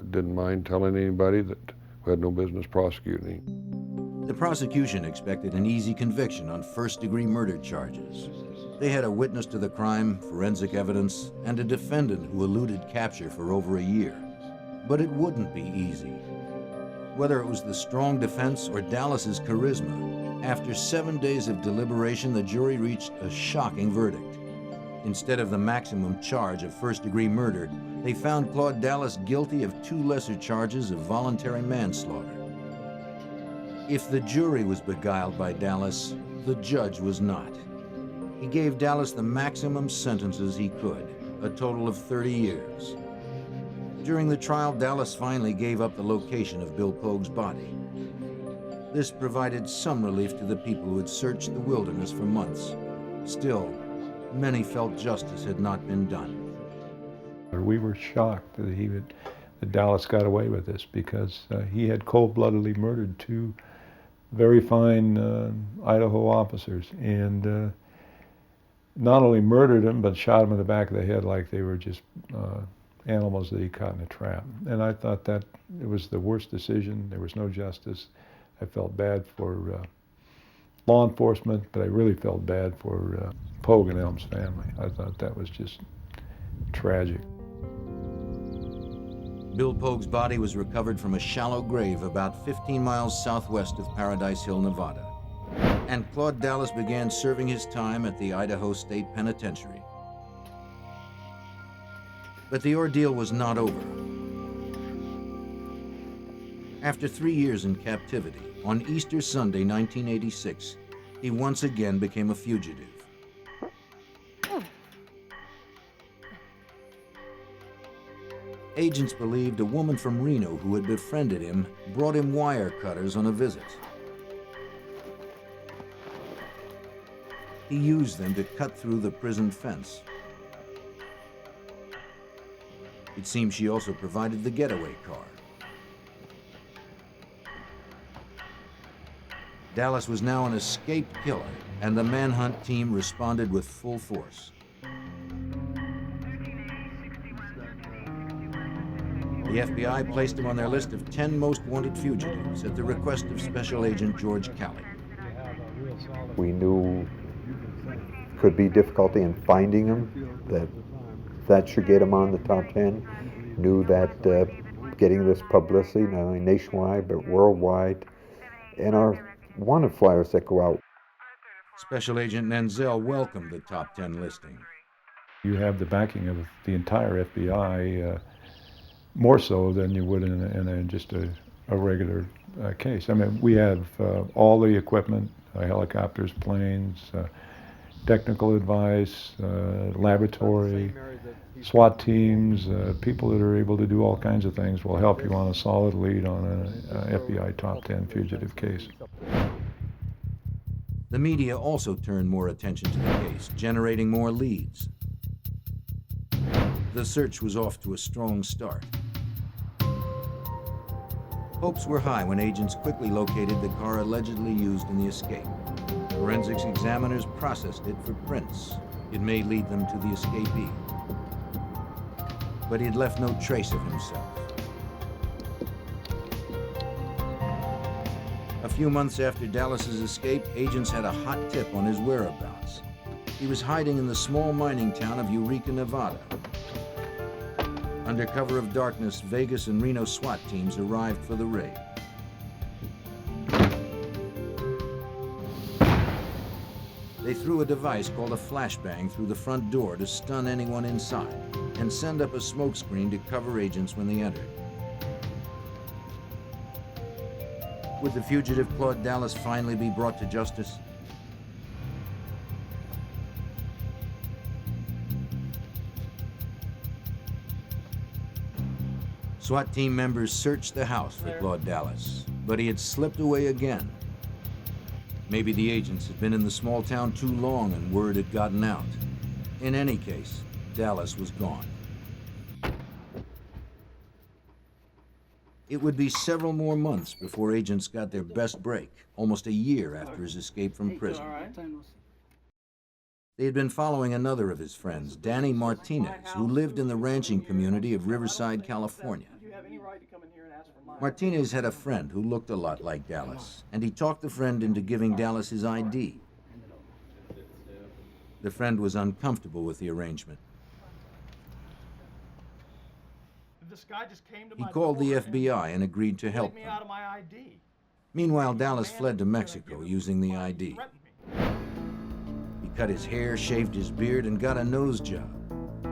Didn't mind telling anybody that we had no business prosecuting him. The prosecution expected an easy conviction on first-degree murder charges. They had a witness to the crime, forensic evidence, and a defendant who eluded capture for over a year. But it wouldn't be easy. Whether it was the strong defense or Dallas's charisma, after 7 days of deliberation, the jury reached a shocking verdict. Instead of the maximum charge of first-degree murder, they found Claude Dallas guilty of 2 lesser charges of voluntary manslaughter. If the jury was beguiled by Dallas, the judge was not. He gave Dallas the maximum sentences he could, a total of 30 years. During the trial, Dallas finally gave up the location of Bill Pogue's body. This provided some relief to the people who had searched the wilderness for months. Still, many felt justice had not been done. We were shocked that Dallas got away with this because he had cold-bloodedly murdered 2 very fine Idaho officers, and not only murdered them, but shot them in the back of the head like they were just animals that he caught in a trap. And I thought that it was the worst decision. There was no justice. I felt bad for law enforcement, but I really felt bad for Pogue and Elm's family. I thought that was just tragic. Bill Pogue's body was recovered from a shallow grave about 15 miles southwest of Paradise Hill, Nevada. And Claude Dallas began serving his time at the Idaho State Penitentiary. But the ordeal was not over. After 3 years in captivity, on Easter Sunday, 1986, he once again became a fugitive. Agents believed a woman from Reno who had befriended him brought him wire cutters on a visit. He used them to cut through the prison fence. It seems she also provided the getaway car. Dallas was now an escaped killer, and the manhunt team responded with full force. The FBI placed him on their list of 10 most wanted fugitives at the request of Special Agent George Calley. We knew could be difficulty in finding him, that should get him on the top 10. Knew that getting this publicity, not only nationwide, but worldwide, and our wanted flyers that go out. Special Agent Nenzel welcomed the top 10 listing. You have the backing of the entire FBI, more so than you would in just a regular case. I mean, we have all the equipment, helicopters, planes, technical advice, laboratory, SWAT teams, people that are able to do all kinds of things will help you on a solid lead on an FBI top 10 fugitive case. The media also turned more attention to the case, generating more leads. The search was off to a strong start. Hopes were high when agents quickly located the car allegedly used in the escape. Forensics examiners processed it for prints. It may lead them to the escapee. But he had left no trace of himself. A few months after Dallas's escape, agents had a hot tip on his whereabouts. He was hiding in the small mining town of Eureka, Nevada. Under cover of darkness, Vegas and Reno SWAT teams arrived for the raid. They threw a device called a flashbang through the front door to stun anyone inside and send up a smoke screen to cover agents when they entered. Would the fugitive Claude Dallas finally be brought to justice? SWAT team members searched the house for Claude Dallas, but he had slipped away again. Maybe the agents had been in the small town too long and word had gotten out. In any case, Dallas was gone. It would be several more months before agents got their best break, almost a year after his escape from prison. They had been following another of his friends, Danny Martinez, who lived in the ranching community of Riverside, California. Martinez had a friend who looked a lot like Dallas, and he talked the friend into giving Dallas his ID. The friend was uncomfortable with the arrangement. He called the FBI and agreed to help them. Meanwhile, Dallas fled to Mexico using the ID. He cut his hair, shaved his beard, and got a nose job.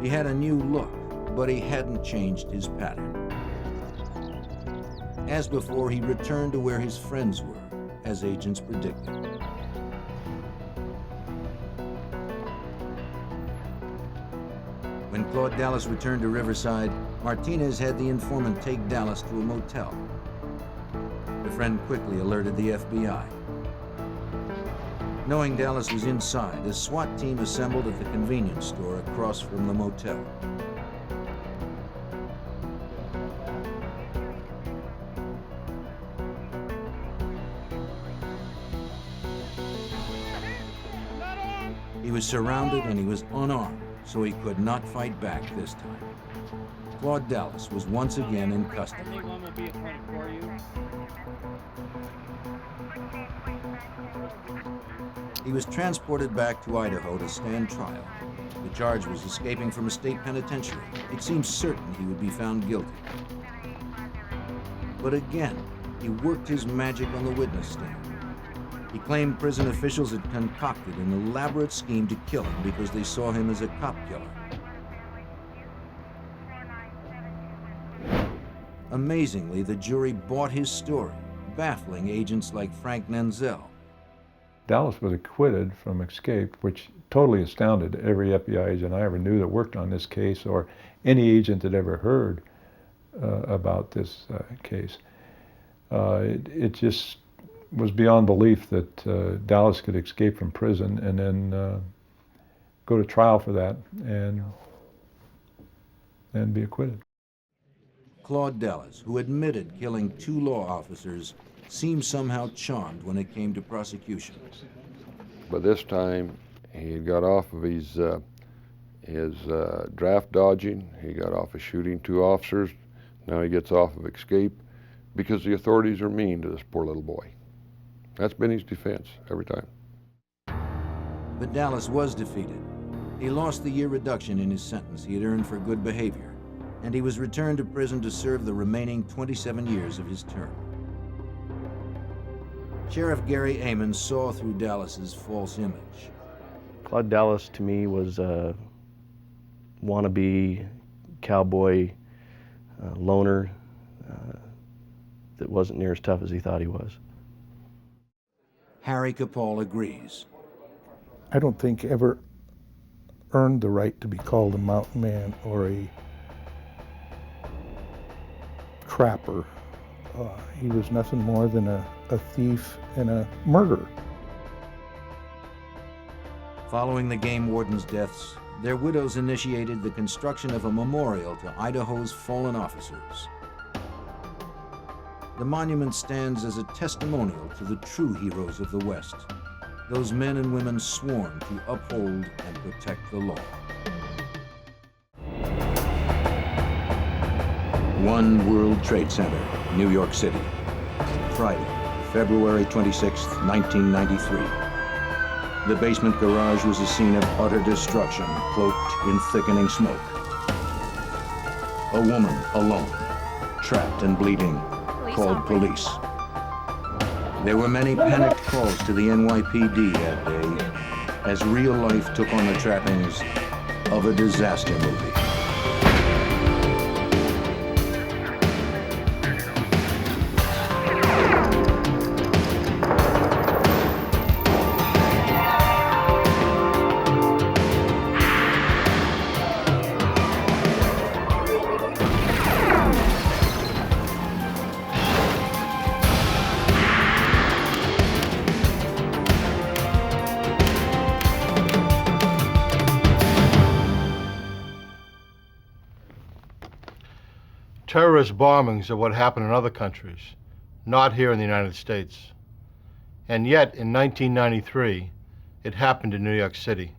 He had a new look, but he hadn't changed his pattern. As before, he returned to where his friends were, as agents predicted. When Claude Dallas returned to Riverside, Martinez had the informant take Dallas to a motel. The friend quickly alerted the FBI. Knowing Dallas was inside, a SWAT team assembled at the convenience store across from the motel. He was surrounded and he was unarmed, so he could not fight back this time. Claude Dallas was once again in custody. Anyone will be appointed for you. He was transported back to Idaho to stand trial. The charge was escaping from a state penitentiary. It seemed certain he would be found guilty. But again, he worked his magic on the witness stand. He claimed prison officials had concocted an elaborate scheme to kill him because they saw him as a cop killer. Amazingly, the jury bought his story, baffling agents like Frank Nenzel. Dallas was acquitted from escape, which totally astounded every FBI agent I ever knew that worked on this case, or any agent that ever heard about this case. It just was beyond belief that Dallas could escape from prison and then go to trial for that and be acquitted. Claude Dallas, who admitted killing 2 law officers, seemed somehow charmed when it came to prosecution. By this time, he got off of his draft dodging. He got off of shooting 2 officers. Now he gets off of escape because the authorities are mean to this poor little boy. That's been his defense every time. But Dallas was defeated. He lost the year reduction in his sentence he had earned for good behavior, and he was returned to prison to serve the remaining 27 years of his term. Sheriff Gary Amon saw through Dallas's false image. Claude Dallas to me was a wannabe cowboy loner that wasn't near as tough as he thought he was. Harry Capall agrees. I don't think ever earned the right to be called a mountain man or a trapper. He was nothing more than a thief and a murderer. Following the game wardens' deaths, their widows initiated the construction of a memorial to Idaho's fallen officers. The monument stands as a testimonial to the true heroes of the West, those men and women sworn to uphold and protect the law. One World Trade Center, New York City. Friday, February 26, 1993. The basement garage was a scene of utter destruction, cloaked in thickening smoke. A woman alone, trapped and bleeding, called police. There were many panicked calls to the NYPD that day as real life took on the trappings of a disaster movie. Terrorist bombings are what happen in other countries, not here in the United States. And yet, in 1993, it happened in New York City.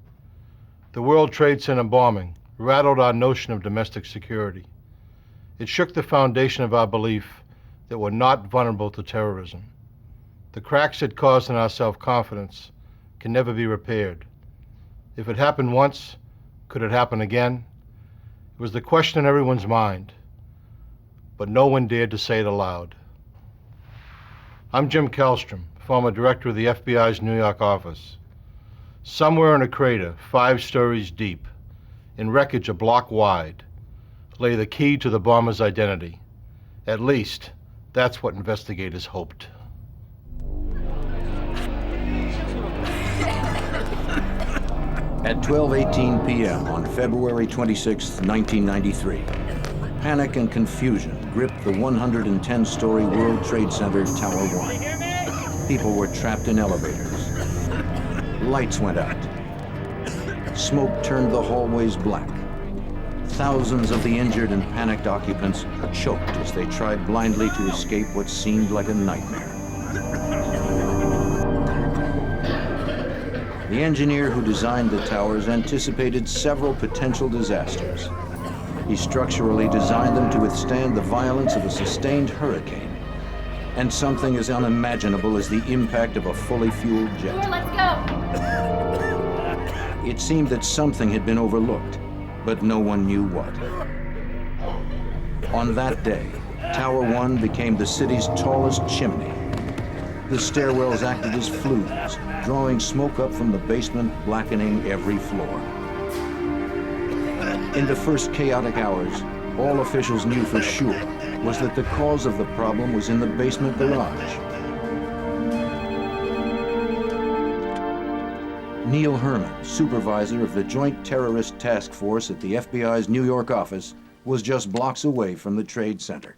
The World Trade Center bombing rattled our notion of domestic security. It shook the foundation of our belief that we're not vulnerable to terrorism. The cracks it caused in our self-confidence can never be repaired. If it happened once, could it happen again? It was the question in everyone's mind, but no one dared to say it aloud. I'm Jim Kellstrom, former director of the FBI's New York office. Somewhere in a crater, 5 stories deep, in wreckage a block wide, lay the key to the bomber's identity. At least, that's what investigators hoped. At 12:18 p.m. on February 26, 1993, panic and confusion gripped the 110-story World Trade Center Tower 1. People were trapped in elevators. Lights went out. Smoke turned the hallways black. Thousands of the injured and panicked occupants choked as they tried blindly to escape what seemed like a nightmare. The engineer who designed the towers anticipated several potential disasters. He structurally designed them to withstand the violence of a sustained hurricane and something as unimaginable as the impact of a fully fueled jet. Let's go! It seemed that something had been overlooked, but no one knew what. On that day, Tower 1 became the city's tallest chimney. The stairwells acted as flues, drawing smoke up from the basement, blackening every floor. In the first chaotic hours, all officials knew for sure was that the cause of the problem was in the basement garage. Neil Herman, supervisor of the Joint Terrorist Task Force at the FBI's New York office, was just blocks away from the trade center.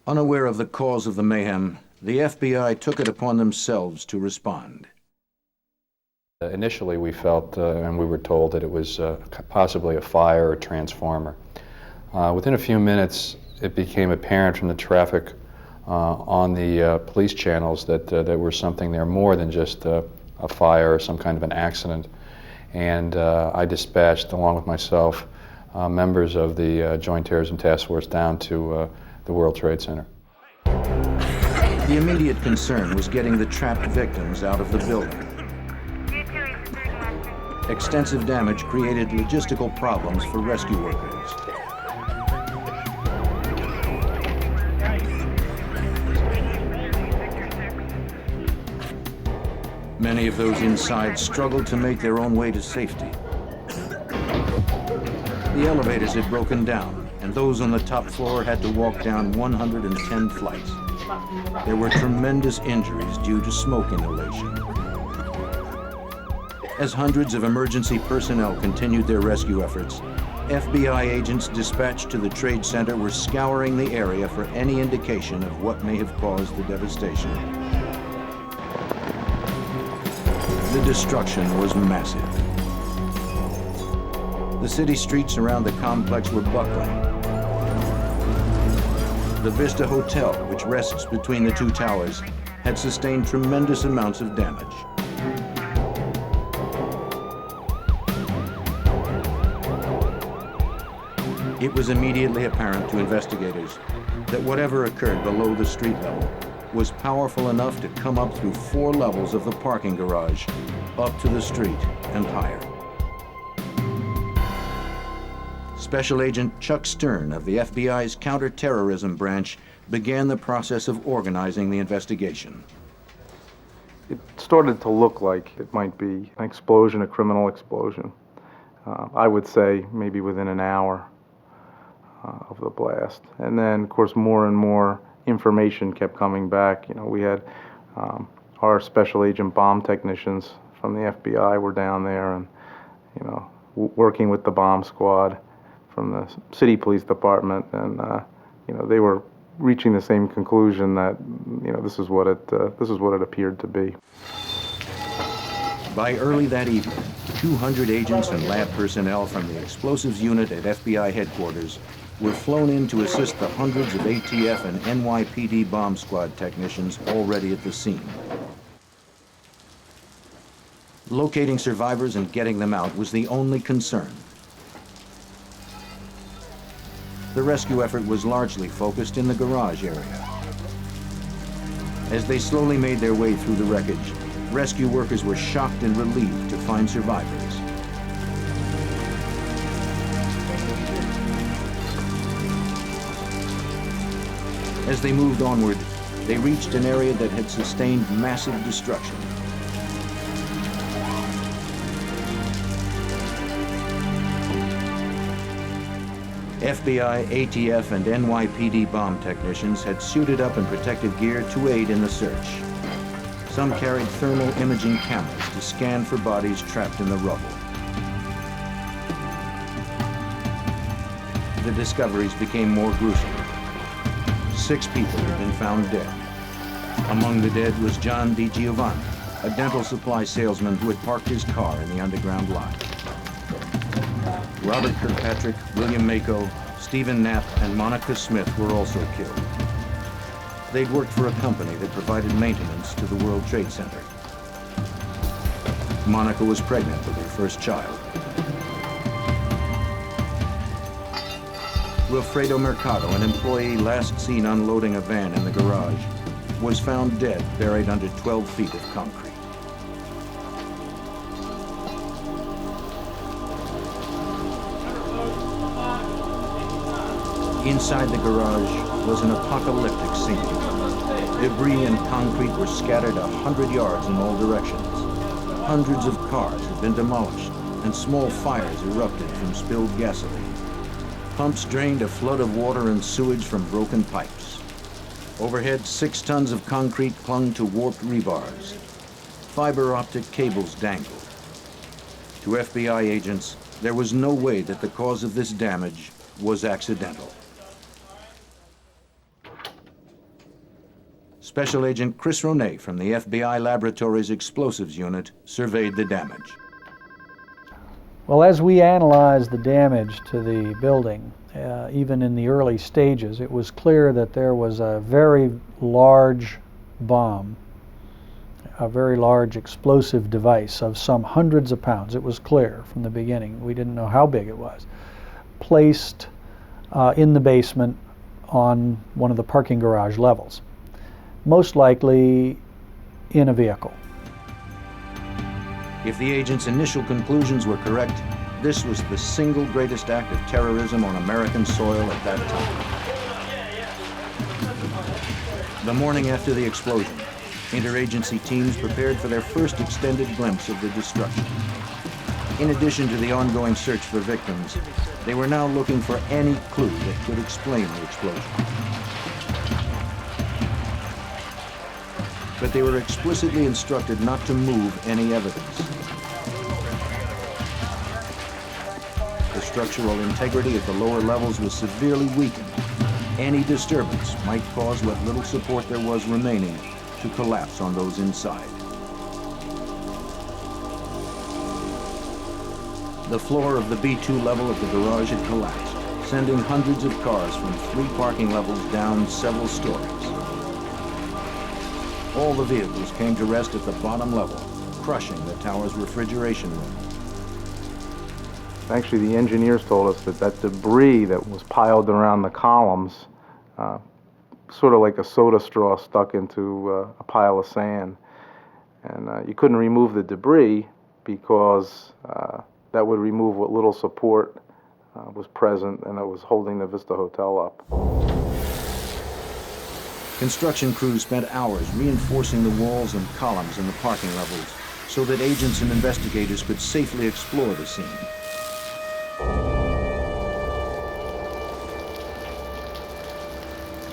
Unaware of the cause of the mayhem, the FBI took it upon themselves to respond. Initially, we felt, and we were told, that it was possibly a fire or transformer. Within a few minutes, it became apparent from the traffic on the police channels that there was something there more than just a fire or some kind of an accident. And I dispatched, along with myself, members of the Joint Terrorism Task Force down to the World Trade Center. The immediate concern was getting the trapped victims out of the building. Extensive damage created logistical problems for rescue workers. Many of those inside struggled to make their own way to safety. The elevators had broken down, and those on the top floor had to walk down 110 flights. There were tremendous injuries due to smoke inhalation. As hundreds of emergency personnel continued their rescue efforts, FBI agents dispatched to the trade center were scouring the area for any indication of what may have caused the devastation. The destruction was massive. The city streets around the complex were buckling. The Vista Hotel, which rests between the two towers, had sustained tremendous amounts of damage. It was immediately apparent to investigators that whatever occurred below the street level was powerful enough to come up through 4 levels of the parking garage, up to the street and higher. Special Agent Chuck Stern of the FBI's counterterrorism branch began the process of organizing the investigation. It started to look like it might be an explosion, a criminal explosion. I would say maybe within an hour of the blast. And then, of course, more and more information kept coming back. You know, we had our special agent bomb technicians from the FBI were down there and, you know, working with the bomb squad from the city police department, and you know, they were reaching the same conclusion that, you know, this is what it appeared to be. By early that evening, 200 agents and lab personnel from the explosives unit at FBI headquarters were flown in to assist the hundreds of ATF and NYPD bomb squad technicians already at the scene. Locating survivors and getting them out was the only concern. The rescue effort was largely focused in the garage area. As they slowly made their way through the wreckage, rescue workers were shocked and relieved to find survivors. As they moved onward, they reached an area that had sustained massive destruction. FBI, ATF, and NYPD bomb technicians had suited up in protective gear to aid in the search. Some carried thermal imaging cameras to scan for bodies trapped in the rubble. The discoveries became more gruesome. 6 people had been found dead. Among the dead was John DiGiovanni, a dental supply salesman who had parked his car in the underground lot. Robert Kirkpatrick, William Mako, Stephen Knapp, and Monica Smith were also killed. They'd worked for a company that provided maintenance to the World Trade Center. Monica was pregnant with her first child. Wilfredo Mercado, an employee last seen unloading a van in the garage, was found dead, buried under 12 feet of concrete. Inside the garage was an apocalyptic scene. Debris and concrete were scattered 100 yards in all directions. Hundreds of cars had been demolished, and small fires erupted from spilled gasoline. Pumps drained a flood of water and sewage from broken pipes. Overhead, 6 tons of concrete clung to warped rebars. Fiber optic cables dangled. To FBI agents, there was no way that the cause of this damage was accidental. Special Agent Chris Ronay from the FBI Laboratories Explosives Unit surveyed the damage. Well, as we analyzed the damage to the building, even in the early stages, it was clear that there was a very large bomb, a very large explosive device of some hundreds of pounds. It was clear from the beginning. We didn't know how big it was. Placed in the basement on one of the parking garage levels, most likely in a vehicle. If the agent's initial conclusions were correct, this was the single greatest act of terrorism on American soil at that time. The morning after the explosion, interagency teams prepared for their first extended glimpse of the destruction. In addition to the ongoing search for victims, they were now looking for any clue that could explain the explosion. But they were explicitly instructed not to move any evidence. The structural integrity of the lower levels was severely weakened. Any disturbance might cause what little support there was remaining to collapse on those inside. The floor of the B2 level of the garage had collapsed, sending hundreds of cars from 3 parking levels down several stories. All the vehicles came to rest at the bottom level, crushing the tower's refrigeration room. Actually, the engineers told us that that debris that was piled around the columns, sort of like a soda straw stuck into a pile of sand. And you couldn't remove the debris because that would remove what little support was present and that was holding the Vista Hotel up. Construction crews spent hours reinforcing the walls and columns in the parking levels so that agents and investigators could safely explore the scene.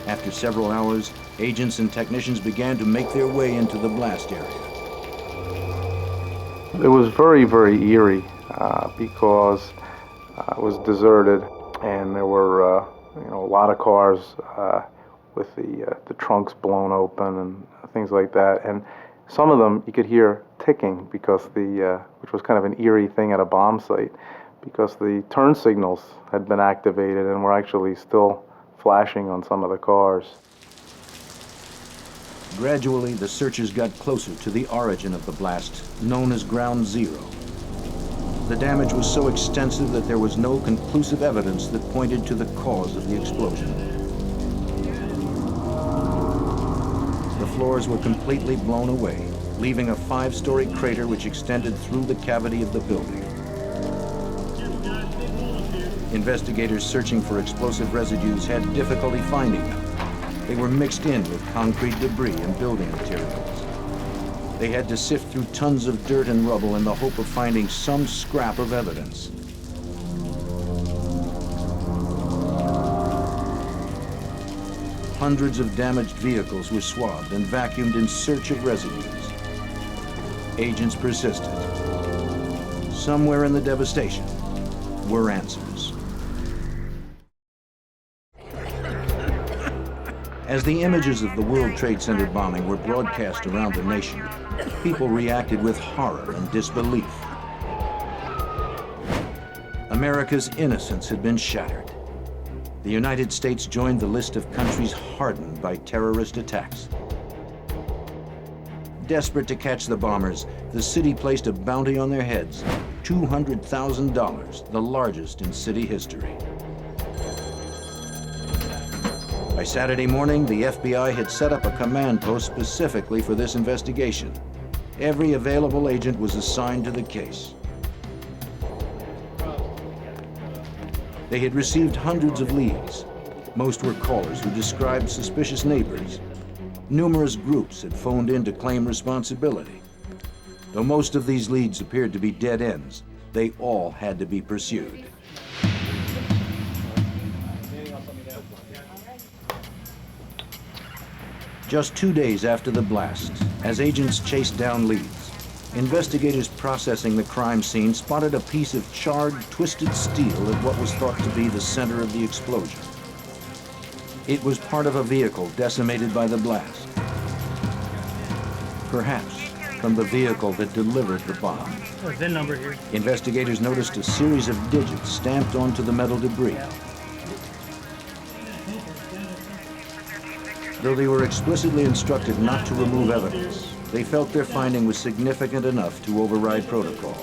After several hours, agents and technicians began to make their way into the blast area. It was very, very eerie because it was deserted and there were a lot of cars with the trunks blown open and things like that. And some of them you could hear ticking because which was kind of an eerie thing at a bomb site, because the turn signals had been activated and were actually still flashing on some of the cars. Gradually, the searchers got closer to the origin of the blast, known as Ground Zero. The damage was so extensive that there was no conclusive evidence that pointed to the cause of the explosion. The floors were completely blown away, leaving a 5-story crater which extended through the cavity of the building. Investigators searching for explosive residues had difficulty finding them. They were mixed in with concrete debris and building materials. They had to sift through tons of dirt and rubble in the hope of finding some scrap of evidence. Hundreds of damaged vehicles were swabbed and vacuumed in search of residues. Agents persisted. Somewhere in the devastation were answers. As the images of the World Trade Center bombing were broadcast around the nation, people reacted with horror and disbelief. America's innocence had been shattered. The United States joined the list of countries hardened by terrorist attacks. Desperate to catch the bombers, the city placed a bounty on their heads, $200,000, the largest in city history. By Saturday morning, the FBI had set up a command post specifically for this investigation. Every available agent was assigned to the case. They had received hundreds of leads. Most were callers who described suspicious neighbors. Numerous groups had phoned in to claim responsibility. Though most of these leads appeared to be dead ends, they all had to be pursued. Just 2 days after the blast, as agents chased down leads, investigators processing the crime scene spotted a piece of charred, twisted steel at what was thought to be the center of the explosion. It was part of a vehicle decimated by the blast. Perhaps from the vehicle that delivered the bomb. There's VIN number here. Investigators noticed a series of digits stamped onto the metal debris. Though they were explicitly instructed not to remove evidence, they felt their finding was significant enough to override protocol.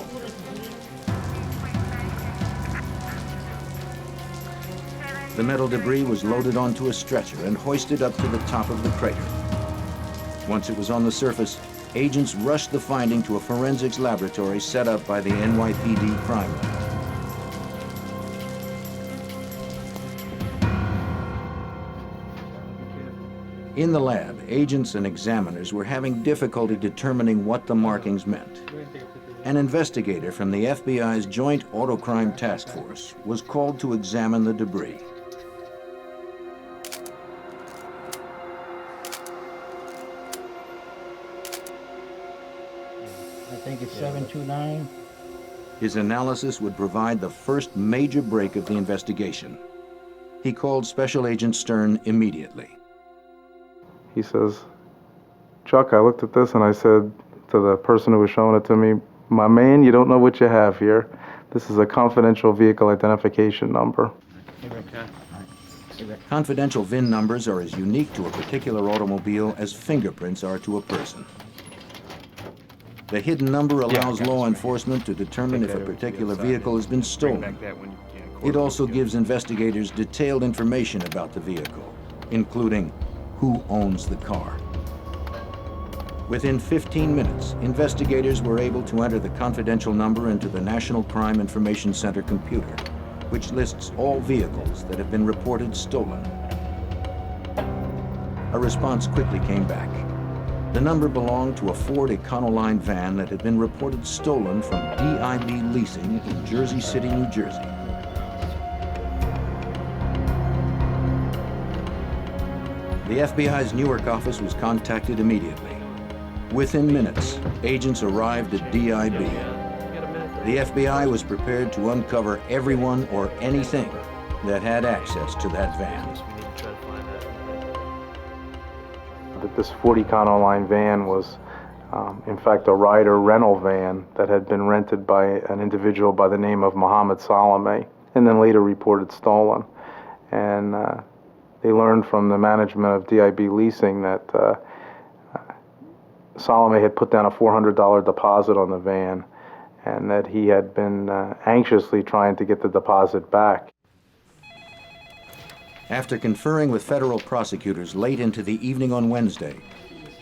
The metal debris was loaded onto a stretcher and hoisted up to the top of the crater. Once it was on the surface, agents rushed the finding to a forensics laboratory set up by the NYPD crime lab. In the lab, agents and examiners were having difficulty determining what the markings meant. An investigator from the FBI's Joint Autocrime Task Force was called to examine the debris. I think it's 729. His analysis would provide the first major break of the investigation. He called Special Agent Stern immediately. He says, Chuck, I looked at this and I said to the person who was showing it to me, my man, you don't know what you have here. This is a confidential vehicle identification number. Confidential VIN numbers are as unique to a particular automobile as fingerprints are to a person. The hidden number allows law enforcement to determine if a particular vehicle has been stolen. It also gives investigators detailed information about the vehicle, including who owns the car. Within 15 minutes, investigators were able to enter the confidential number into the National Crime Information Center computer, which lists all vehicles that have been reported stolen. A response quickly came back. The number belonged to a Ford Econoline van that had been reported stolen from DIB Leasing in Jersey City, New Jersey. The FBI's Newark office was contacted immediately. Within minutes, agents arrived at DIB. The FBI was prepared to uncover everyone or anything that had access to that van. That this Ford Econoline van was, in fact, a Ryder rental van that had been rented by an individual by the name of Mohammed Salameh, and then later reported stolen. And they learned from the management of DIB Leasing that Salameh had put down a $400 deposit on the van, and that he had been anxiously trying to get the deposit back. After conferring with federal prosecutors late into the evening on Wednesday,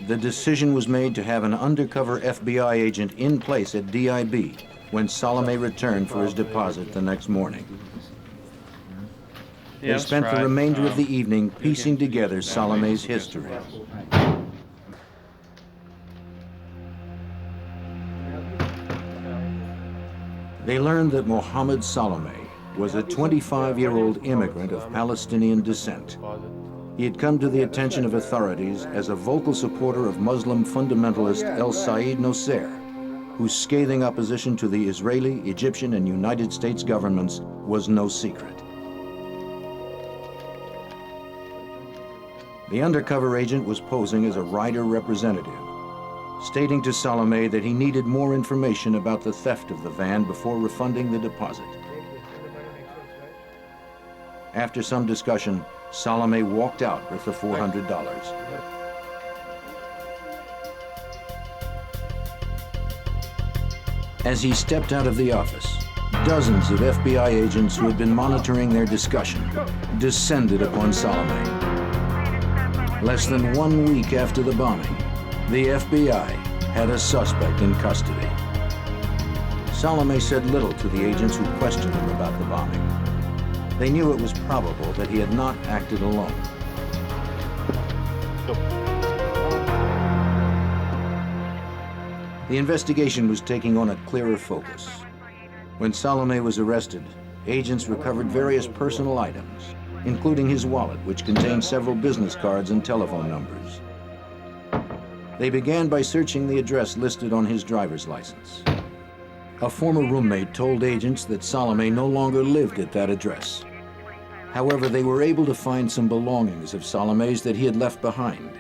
the decision was made to have an undercover FBI agent in place at DIB when Salameh returned for his deposit the next morning. They spent the remainder of the evening piecing together Salameh's history. They learned that Mohammed Salameh was a 25-year-old immigrant of Palestinian descent. He had come to the attention of authorities as a vocal supporter of Muslim fundamentalist El Said Nosser, whose scathing opposition to the Israeli, Egyptian, and United States governments was no secret. The undercover agent was posing as a Ryder representative, stating to Salameh that he needed more information about the theft of the van before refunding the deposit. After some discussion, Salameh walked out with the $400. As he stepped out of the office, dozens of FBI agents who had been monitoring their discussion descended upon Salameh. Less than 1 week after the bombing, the FBI had a suspect in custody. Salameh said little to the agents who questioned him about the bombing. They knew it was probable that he had not acted alone. The investigation was taking on a clearer focus. When Salameh was arrested, agents recovered various personal items, including his wallet, which contained several business cards and telephone numbers. They began by searching the address listed on his driver's license. A former roommate told agents that Salameh no longer lived at that address. However, they were able to find some belongings of Salameh's that he had left behind.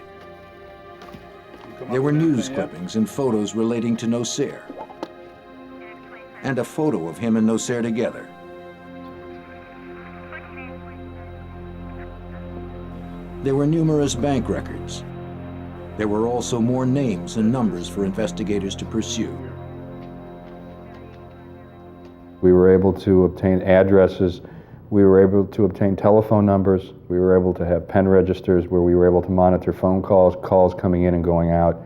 There were news clippings and photos relating to Nosair, and a photo of him and Nosair together. There were numerous bank records. There were also more names and numbers for investigators to pursue. We were able to obtain addresses. We were able to obtain telephone numbers. We were able to have pen registers where we were able to monitor phone calls, calls coming in and going out.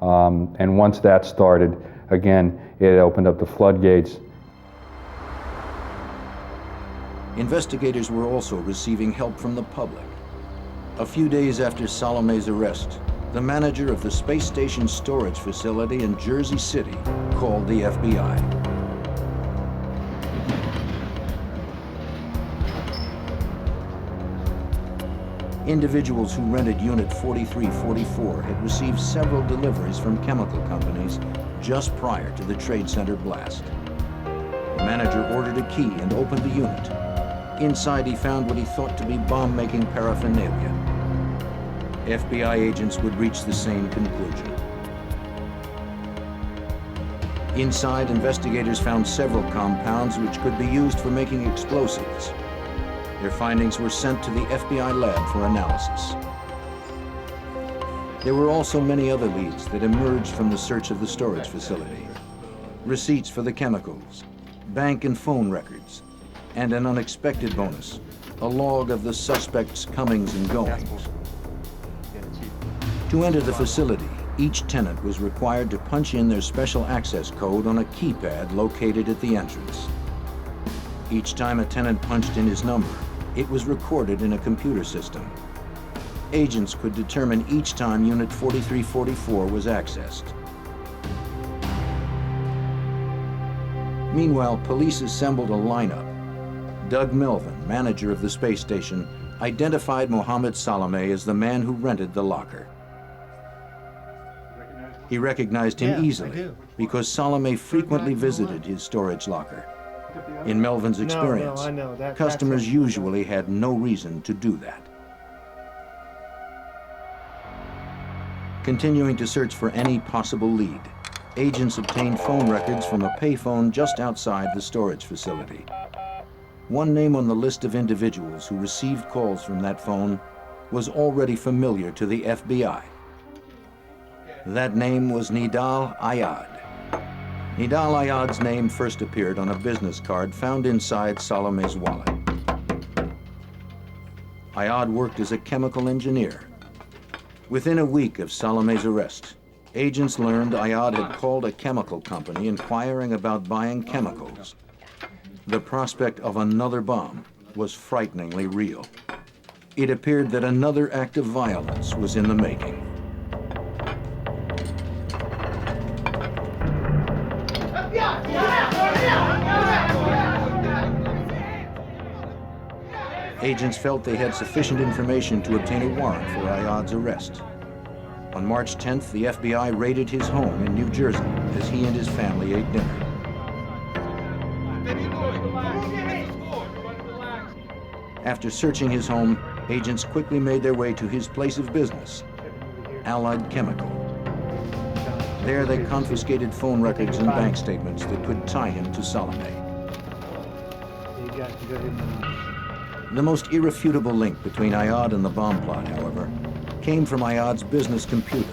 And once that started, again, it opened up the floodgates. Investigators were also receiving help from the public. A few days after Salameh's arrest, the manager of the space station storage facility in Jersey City called the FBI. Individuals who rented Unit 4344 had received several deliveries from chemical companies just prior to the Trade Center blast. The manager ordered a key and opened the unit. Inside, he found what he thought to be bomb-making paraphernalia. FBI agents would reach the same conclusion. Inside, investigators found several compounds which could be used for making explosives. Their findings were sent to the FBI lab for analysis. There were also many other leads that emerged from the search of the storage facility. Receipts for the chemicals, bank and phone records, and an unexpected bonus, a log of the suspect's comings and goings. To enter the facility, each tenant was required to punch in their special access code on a keypad located at the entrance. Each time a tenant punched in his number, it was recorded in a computer system. Agents could determine each time Unit 4344 was accessed. Meanwhile, police assembled a lineup. Doug Melvin, manager of the space station, identified Mohammed Salameh as the man who rented the locker. He recognized him easily because Salameh frequently visited his storage locker. In Melvin's experience, customers usually had no reason to do that. Continuing to search for any possible lead, agents obtained phone records from a payphone just outside the storage facility. One name on the list of individuals who received calls from that phone was already familiar to the FBI. That name was Nidal Ayyad. Nidal Ayyad's name first appeared on a business card found inside Salameh's wallet. Eyad worked as a chemical engineer. Within a week of Salameh's arrest, agents learned Eyad had called a chemical company inquiring about buying chemicals. The prospect of another bomb was frighteningly real. It appeared that another act of violence was in the making. Agents felt they had sufficient information to obtain a warrant for Ayad's arrest. On March 10th, the FBI raided his home in New Jersey as he and his family ate dinner. After searching his home, agents quickly made their way to his place of business, Allied Chemical. There they confiscated phone records and bank statements that could tie him to Salameh. The most irrefutable link between Eyad and the bomb plot, however, came from Ayad's business computer.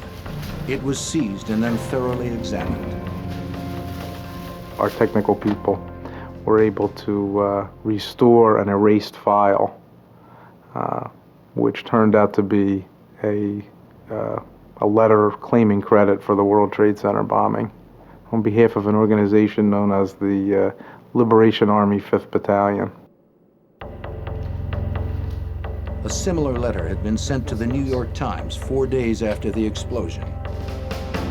It was seized and then thoroughly examined. Our technical people were able to restore an erased file, which turned out to be a letter claiming credit for the World Trade Center bombing on behalf of an organization known as the Liberation Army 5th Battalion. A similar letter had been sent to the New York Times 4 days after the explosion.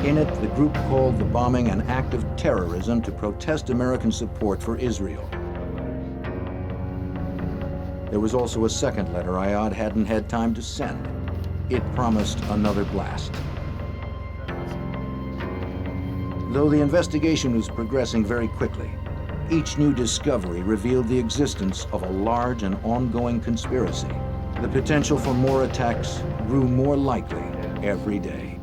In it, the group called the bombing an act of terrorism to protest American support for Israel. There was also a second letter Eyad hadn't had time to send. It promised another blast. Though the investigation was progressing very quickly, each new discovery revealed the existence of a large and ongoing conspiracy. The potential for more attacks grew more likely every day.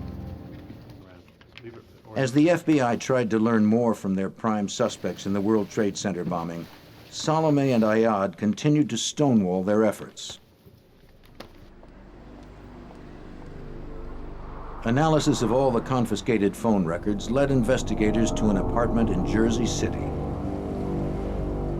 As the FBI tried to learn more from their prime suspects in the World Trade Center bombing, Salameh and Eyad continued to stonewall their efforts. Analysis of all the confiscated phone records led investigators to an apartment in Jersey City.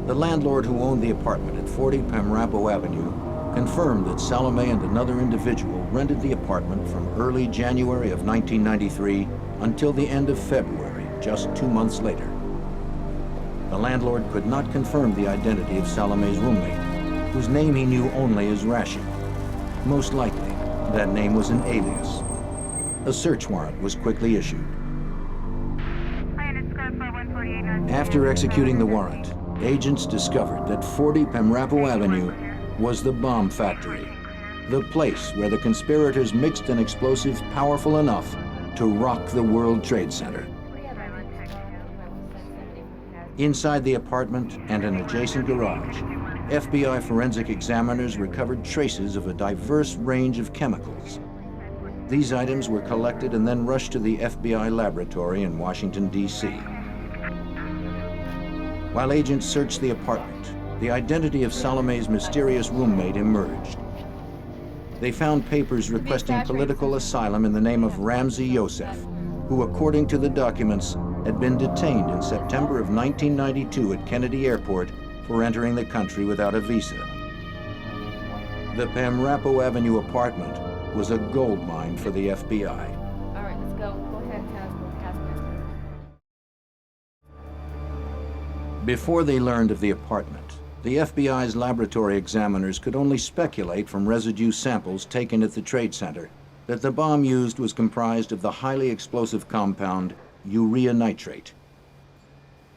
The landlord who owned the apartment at 40 Pamrapo Avenue confirmed that Salameh and another individual rented the apartment from early January of 1993 until the end of February, just 2 months later. The landlord could not confirm the identity of Salameh's roommate, whose name he knew only as Rashid. Most likely, that name was an alias. A search warrant was quickly issued. After executing the warrant, agents discovered that 40 Pamrapo Avenue was the bomb factory, the place where the conspirators mixed an explosive powerful enough to rock the World Trade Center. Inside the apartment and an adjacent garage, FBI forensic examiners recovered traces of a diverse range of chemicals. These items were collected and then rushed to the FBI laboratory in Washington, D.C. While agents searched the apartment, the identity of Salameh's mysterious roommate emerged. They found papers requesting political asylum in the name of Ramzi Yousef, who, according to the documents, had been detained in September of 1992 at Kennedy Airport for entering the country without a visa. The Pamrapo Avenue apartment was a gold mine for the FBI. All right, let's go. Go ahead, Tasker. Before they learned of the apartment, the FBI's laboratory examiners could only speculate from residue samples taken at the Trade Center that the bomb used was comprised of the highly explosive compound urea nitrate.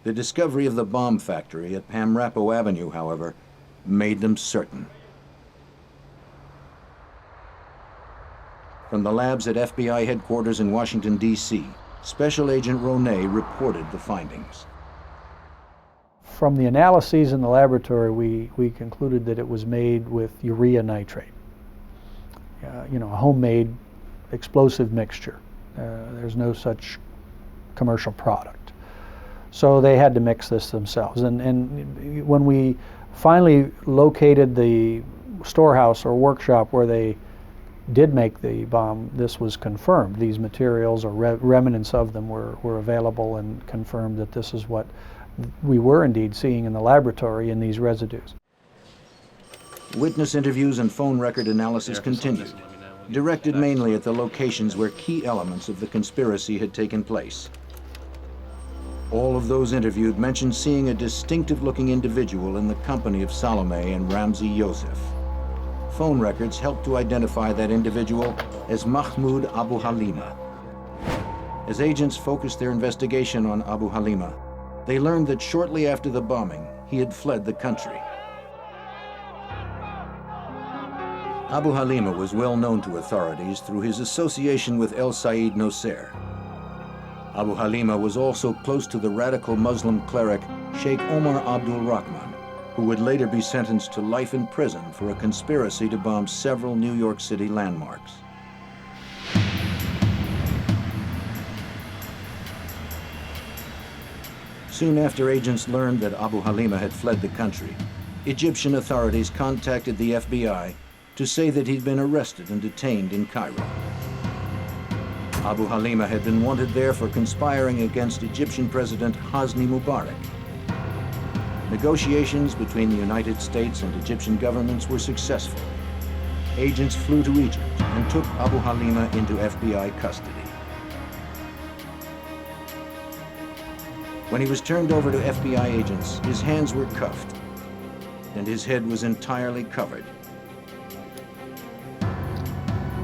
The discovery of the bomb factory at Pamrapo Avenue, however, made them certain. From the labs at FBI headquarters in Washington, D.C., Special Agent Ronay reported the findings. From the analyses in the laboratory, we concluded that it was made with urea nitrate, a homemade explosive mixture. There's no such commercial product. So they had to mix this themselves. And when we finally located the storehouse or workshop where they did make the bomb, this was confirmed. These materials or remnants of them were available and confirmed that this is what we were indeed seeing in the laboratory in these residues. Witness interviews and phone record analysis continued, directed mainly at the locations where key elements of the conspiracy had taken place. All of those interviewed mentioned seeing a distinctive-looking individual in the company of Salameh and Ramzi Yousef. Phone records helped to identify that individual as Mahmud Abouhalima. As agents focused their investigation on Abouhalima, they learned that shortly after the bombing, he had fled the country. Abouhalima was well known to authorities through his association with El Said Nosser. Abouhalima was also close to the radical Muslim cleric Sheikh Omar Abdul Rahman, who would later be sentenced to life in prison for a conspiracy to bomb several New York City landmarks. Soon after agents learned that Abouhalima had fled the country, Egyptian authorities contacted the FBI to say that he'd been arrested and detained in Cairo. Abouhalima had been wanted there for conspiring against Egyptian President Hosni Mubarak. Negotiations between the United States and Egyptian governments were successful. Agents flew to Egypt and took Abouhalima into FBI custody. When he was turned over to FBI agents, his hands were cuffed and his head was entirely covered.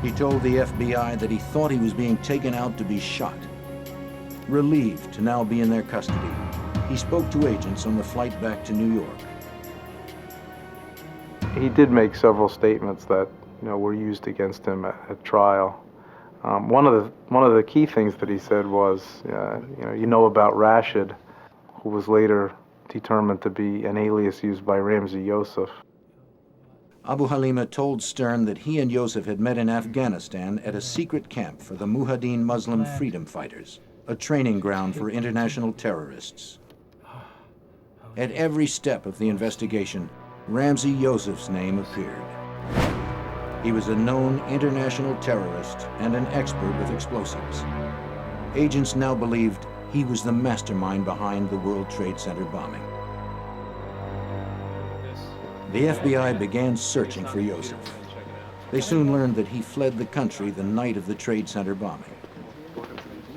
He told the FBI that he thought he was being taken out to be shot. Relieved to now be in their custody, he spoke to agents on the flight back to New York. He did make several statements that were used against him at trial. One of the key things that he said was, you know about Rashid, who was later determined to be an alias used by Ramzi Yousef. Abouhalima told Stern that he and Yousef had met in Afghanistan at a secret camp for the Mujahideen Muslim freedom fighters, a training ground for international terrorists. At every step of the investigation, Ramzi Yousef's name appeared. He was a known international terrorist and an expert with explosives. Agents now believed he was the mastermind behind the World Trade Center bombing. The FBI began searching for Yousef. They soon learned that he fled the country the night of the Trade Center bombing.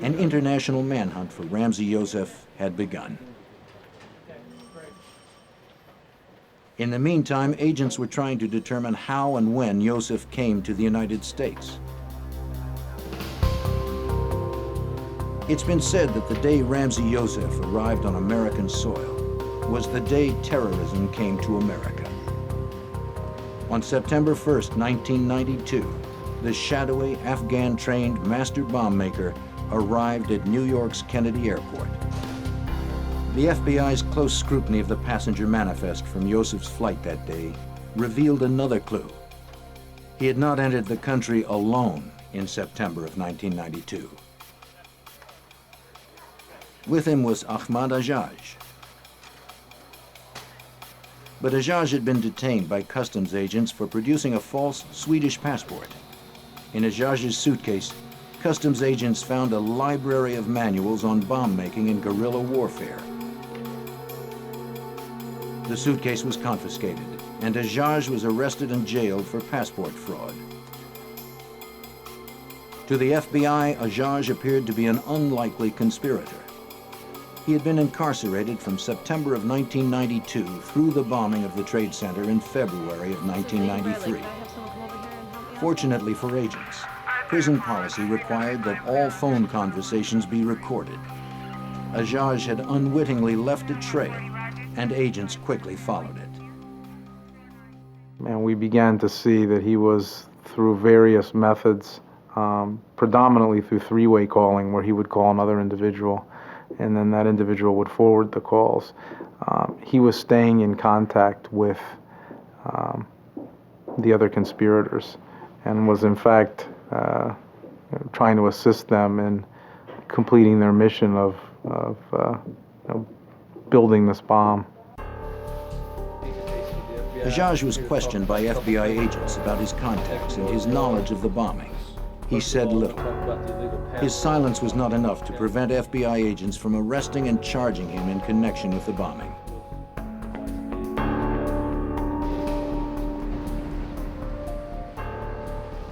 An international manhunt for Ramzi Yousef had begun. In the meantime, agents were trying to determine how and when Yousef came to the United States. It's been said that the day Ramzi Yousef arrived on American soil was the day terrorism came to America. On September 1st, 1992, the shadowy Afghan-trained master bomb maker arrived at New York's Kennedy Airport. The FBI's close scrutiny of the passenger manifest from Yousef's flight that day revealed another clue. He had not entered the country alone in September of 1992. With him was Ahmad Ajaj. But Ajaj had been detained by customs agents for producing a false Swedish passport. In Ajaj's suitcase, customs agents found a library of manuals on bomb making and guerrilla warfare. The suitcase was confiscated, and Ajaj was arrested and jailed for passport fraud. To the FBI, Ajaj appeared to be an unlikely conspirator. He had been incarcerated from September of 1992 through the bombing of the Trade Center in February of 1993. Fortunately for agents, prison policy required that all phone conversations be recorded. Ajaj had unwittingly left a trail, and agents quickly followed it. And we began to see that he was, through various methods, predominantly through three-way calling, where he would call another individual, and then that individual would forward the calls. He was staying in contact with the other conspirators and was in fact trying to assist them in completing their mission of building this bomb. Ajaj was questioned by FBI agents about his contacts and his knowledge of the bombing. He said little. His silence was not enough to prevent FBI agents from arresting and charging him in connection with the bombing.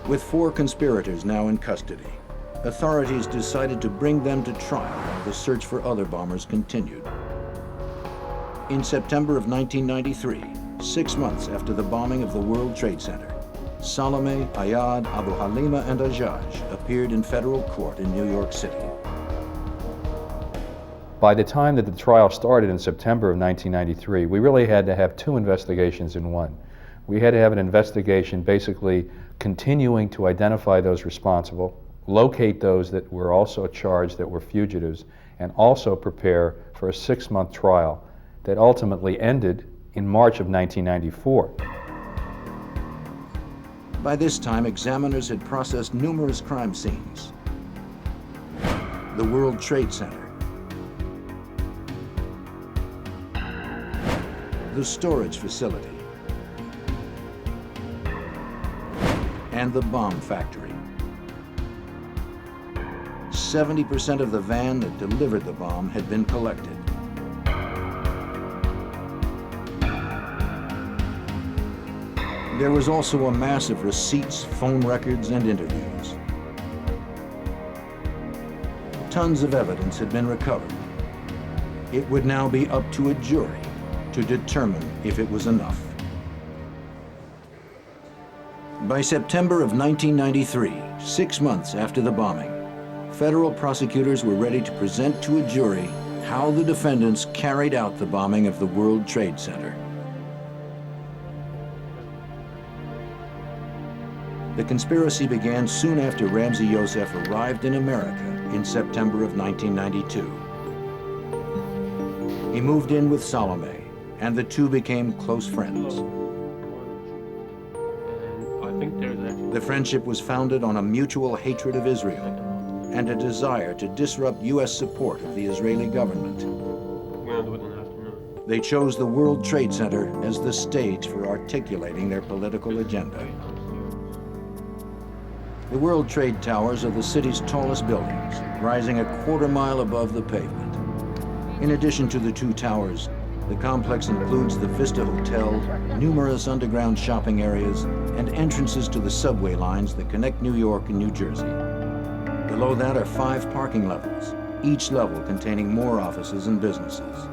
With 4 conspirators now in custody, authorities decided to bring them to trial while the search for other bombers continued. In September of 1993, 6 months after the bombing of the World Trade Center, Salameh, Eyad, Abouhalima, and Ajaj appeared in federal court in New York City. By the time that the trial started in September of 1993, we really had to have 2 investigations in one. We had to have an investigation basically continuing to identify those responsible, locate those that were also charged that were fugitives, and also prepare for a 6-month trial that ultimately ended in March of 1994. By this time, examiners had processed numerous crime scenes. The World Trade Center, the storage facility, and the bomb factory. 70% of the van that delivered the bomb had been collected. There was also a mass of receipts, phone records, and interviews. Tons of evidence had been recovered. It would now be up to a jury to determine if it was enough. By September of 1993, 6 months after the bombing, federal prosecutors were ready to present to a jury how the defendants carried out the bombing of the World Trade Center. The conspiracy began soon after Ramzi Yousef arrived in America in September of 1992. He moved in with Salameh, and the two became close friends. The friendship was founded on a mutual hatred of Israel and a desire to disrupt U.S. support of the Israeli government. They chose the World Trade Center as the stage for articulating their political agenda. The World Trade Towers are the city's tallest buildings, rising a quarter-mile above the pavement. In addition to the two towers, the complex includes the Vista Hotel, numerous underground shopping areas, and entrances to the subway lines that connect New York and New Jersey. Below that are 5 parking levels, each level containing more offices and businesses.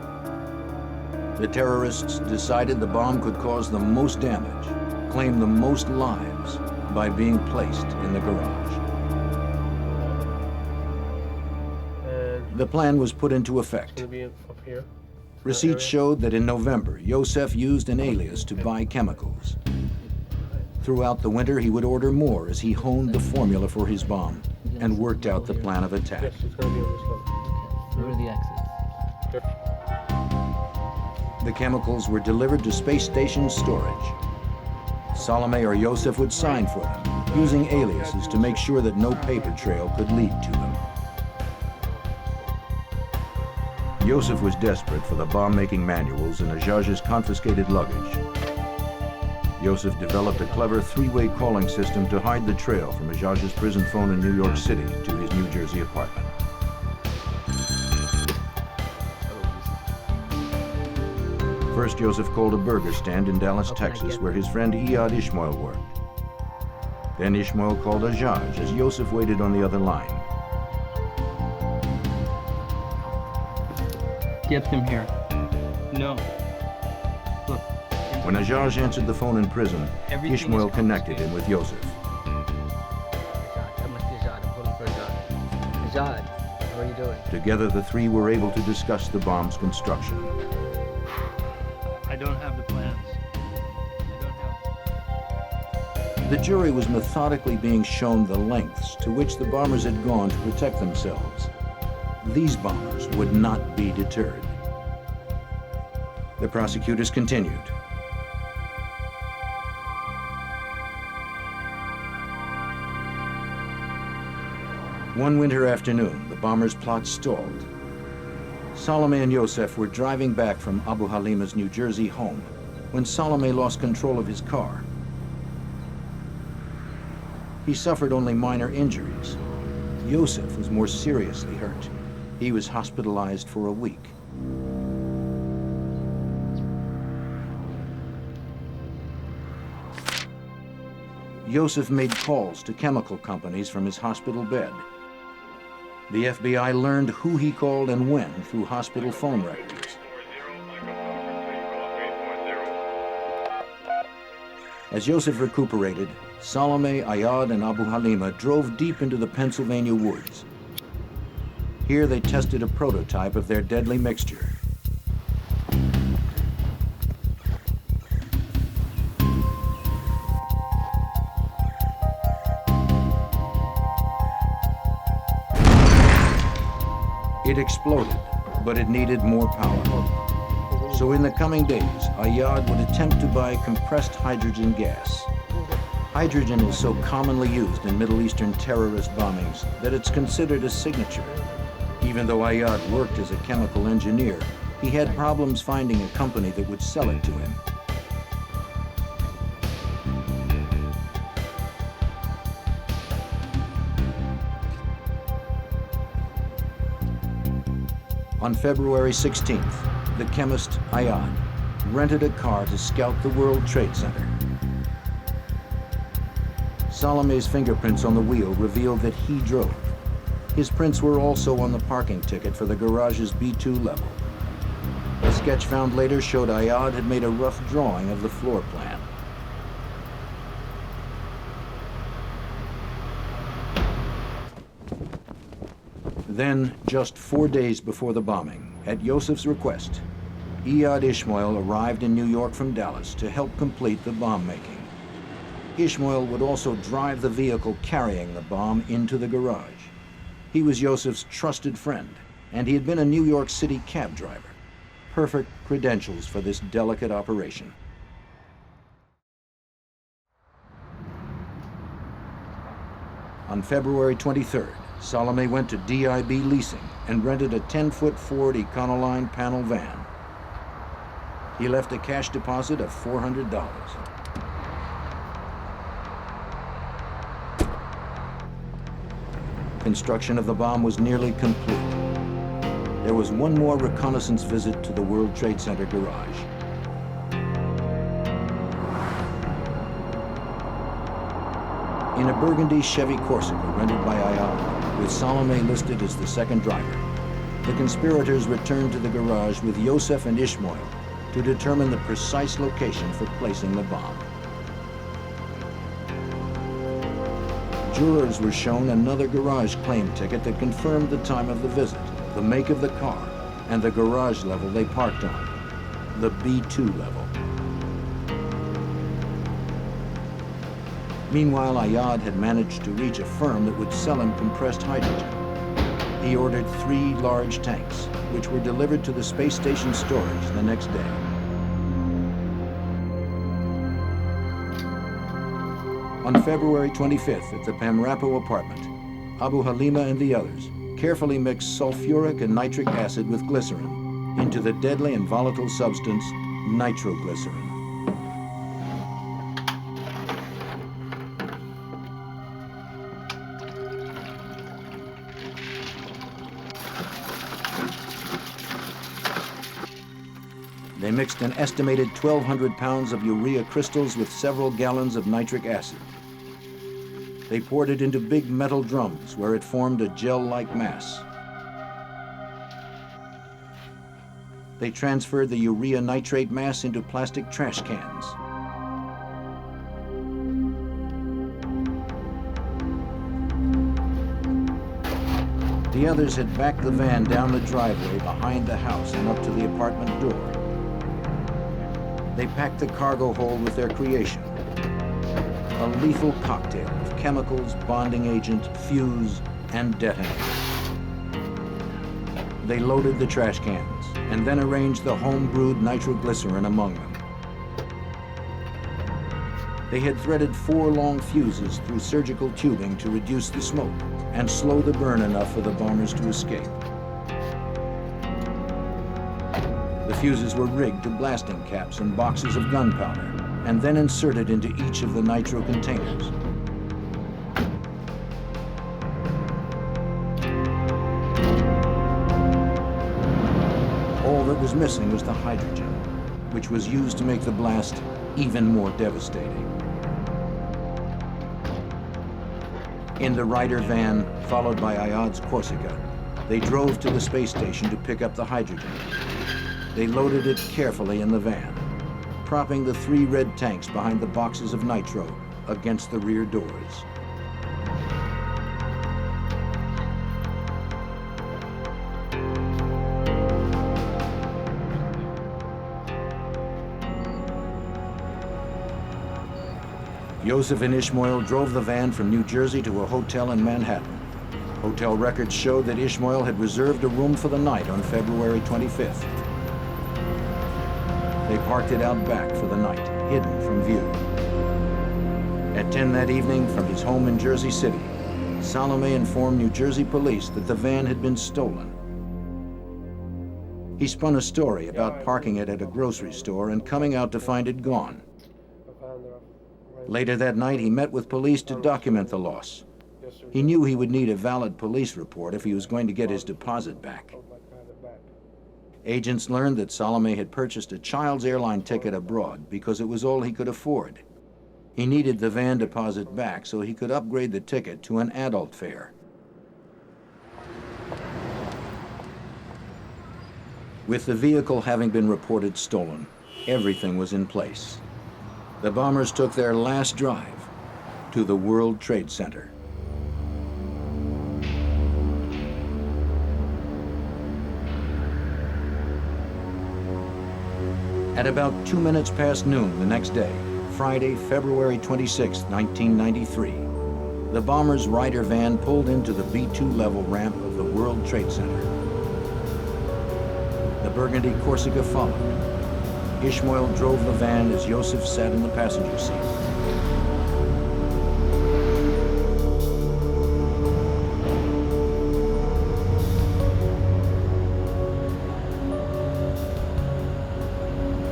The terrorists decided the bomb could cause the most damage, claim the most lives, by being placed in the garage. The plan was put into effect. Receipts showed that in November, Yousef used an alias to buy chemicals. Throughout the winter, he would order more as he honed the formula for his bomb and worked out the plan of attack. Where are the exits? The chemicals were delivered to space station storage. Salameh or Yousef would sign for them, using aliases to make sure that no paper trail could lead to them. Yousef was desperate for the bomb-making manuals and Ajaj's confiscated luggage. Yousef developed a clever 3-way calling system to hide the trail from Ajaj's prison phone in New York City to his New Jersey apartment. First, Yousef called a burger stand in Dallas, Texas, where his friend Eyad Ismoil worked. Then Ismoil called Ajaj as Yousef waited on the other line. Get him here. No. Look. When Ajaj answered the phone in prison, Ismoil connected him with Yousef. Ajaj, how are you doing? Together, the three were able to discuss the bomb's construction. I don't have the plans. The jury was methodically being shown the lengths to which the bombers had gone to protect themselves. These bombers would not be deterred. The prosecutors continued. One winter afternoon, the bombers' plot stalled. Salameh and Yousef were driving back from Abouhalima's New Jersey home when Salameh lost control of his car. He suffered only minor injuries. Yousef was more seriously hurt. He was hospitalized for a week. Yousef made calls to chemical companies from his hospital bed. The FBI learned who he called and when through hospital phone records. As Yousef recuperated, Salameh, Eyad, and Abouhalima drove deep into the Pennsylvania woods. Here they tested a prototype of their deadly mixture. It exploded, but it needed more power. So in the coming days, Eyad would attempt to buy compressed hydrogen gas. Hydrogen is so commonly used in Middle Eastern terrorist bombings that it's considered a signature. Even though Eyad worked as a chemical engineer, he had problems finding a company that would sell it to him. On February 16th, the chemist Eyad rented a car to scout the World Trade Center. Salameh's fingerprints on the wheel revealed that he drove. His prints were also on the parking ticket for the garage's B2 level. A sketch found later showed Eyad had made a rough drawing of the floor plan. Then, just 4 days before the bombing, at Yousef's request, Eyad Ismoil arrived in New York from Dallas to help complete the bomb making. Ismoil would also drive the vehicle carrying the bomb into the garage. He was Yousef's trusted friend, and he had been a New York City cab driver. Perfect credentials for this delicate operation. On February 23rd, Salameh went to DIB Leasing and rented a 10-foot Ford Econoline panel van. He left a cash deposit of $400. Construction of the bomb was nearly complete. There was one more reconnaissance visit to the World Trade Center garage. In a burgundy Chevy Corsica rented by Eyad, with Salameh listed as the second driver, the conspirators returned to the garage with Yousef and Ismoil to determine the precise location for placing the bomb. Jurors were shown another garage claim ticket that confirmed the time of the visit, the make of the car, and the garage level they parked on, the B2 level. Meanwhile, Eyad had managed to reach a firm that would sell him compressed hydrogen. He ordered 3 large tanks, which were delivered to the space station storage the next day. On February 25th at the Pamrapo apartment, Abouhalima and the others carefully mixed sulfuric and nitric acid with glycerin into the deadly and volatile substance nitroglycerin. They mixed an estimated 1,200 pounds of urea crystals with several gallons of nitric acid. They poured it into big metal drums where it formed a gel-like mass. They transferred the urea nitrate mass into plastic trash cans. The others had backed the van down the driveway behind the house and up to the apartment door. They packed the cargo hold with their creation, a lethal cocktail of chemicals, bonding agent, fuse, and detonator. They loaded the trash cans and then arranged the home-brewed nitroglycerin among them. They had threaded 4 long fuses through surgical tubing to reduce the smoke and slow the burn enough for the bombers to escape. The fuses were rigged to blasting caps and boxes of gunpowder, and then inserted into each of the nitro containers. All that was missing was the hydrogen, which was used to make the blast even more devastating. In the Ryder van, followed by Ayad's Corsica, they drove to the space station to pick up the hydrogen. They loaded it carefully in the van, propping the 3 red tanks behind the boxes of nitro against the rear doors. Yousef and Ismoil drove the van from New Jersey to a hotel in Manhattan. Hotel records showed that Ismoil had reserved a room for the night on February 25th. They parked it out back for the night, hidden from view. At 10 that evening, from his home in Jersey City, Salameh informed New Jersey police that the van had been stolen. He spun a story about parking it at a grocery store and coming out to find it gone. Later that night, he met with police to document the loss. He knew he would need a valid police report if he was going to get his deposit back. Agents learned that Salameh had purchased a child's airline ticket abroad because it was all he could afford. He needed the van deposit back so he could upgrade the ticket to an adult fare. With the vehicle having been reported stolen, everything was in place. The bombers took their last drive to the World Trade Center. At about 2 minutes past noon the next day, Friday, February 26, 1993, the bomber's Ryder van pulled into the B2 level ramp of the World Trade Center. The burgundy Corsica followed. Ismoil drove the van as Yousef sat in the passenger seat.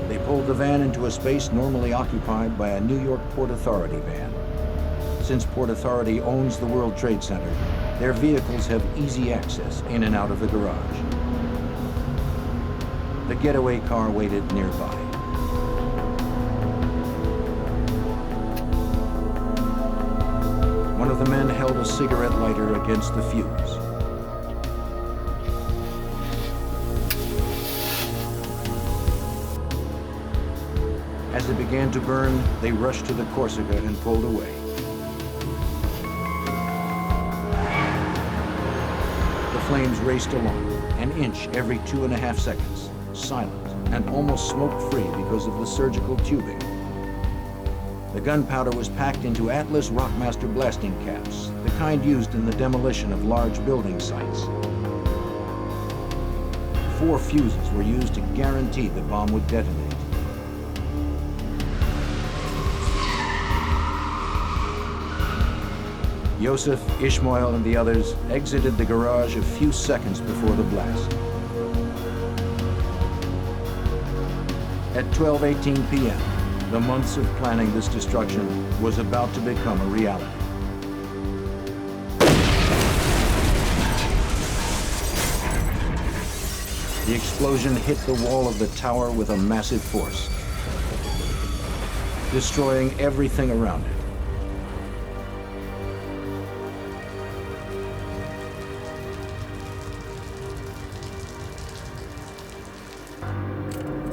They pulled the van into a space normally occupied by a New York Port Authority van. Since Port Authority owns the World Trade Center, their vehicles have easy access in and out of the garage. The getaway car waited nearby. One of the men held a cigarette lighter against the fuse. As it began to burn, they rushed to the Corsica and pulled away. The flames raced along, an inch every 2.5 seconds, silent and almost smoke-free because of the surgical tubing. The gunpowder was packed into Atlas Rockmaster blasting caps, the kind used in the demolition of large building sites. 4 fuses were used to guarantee the bomb would detonate. Yousef, Ismoil, and the others exited the garage a few seconds before the blast. At 12:18 p.m., the months of planning this destruction was about to become a reality. The explosion hit the wall of the tower with a massive force, destroying everything around it.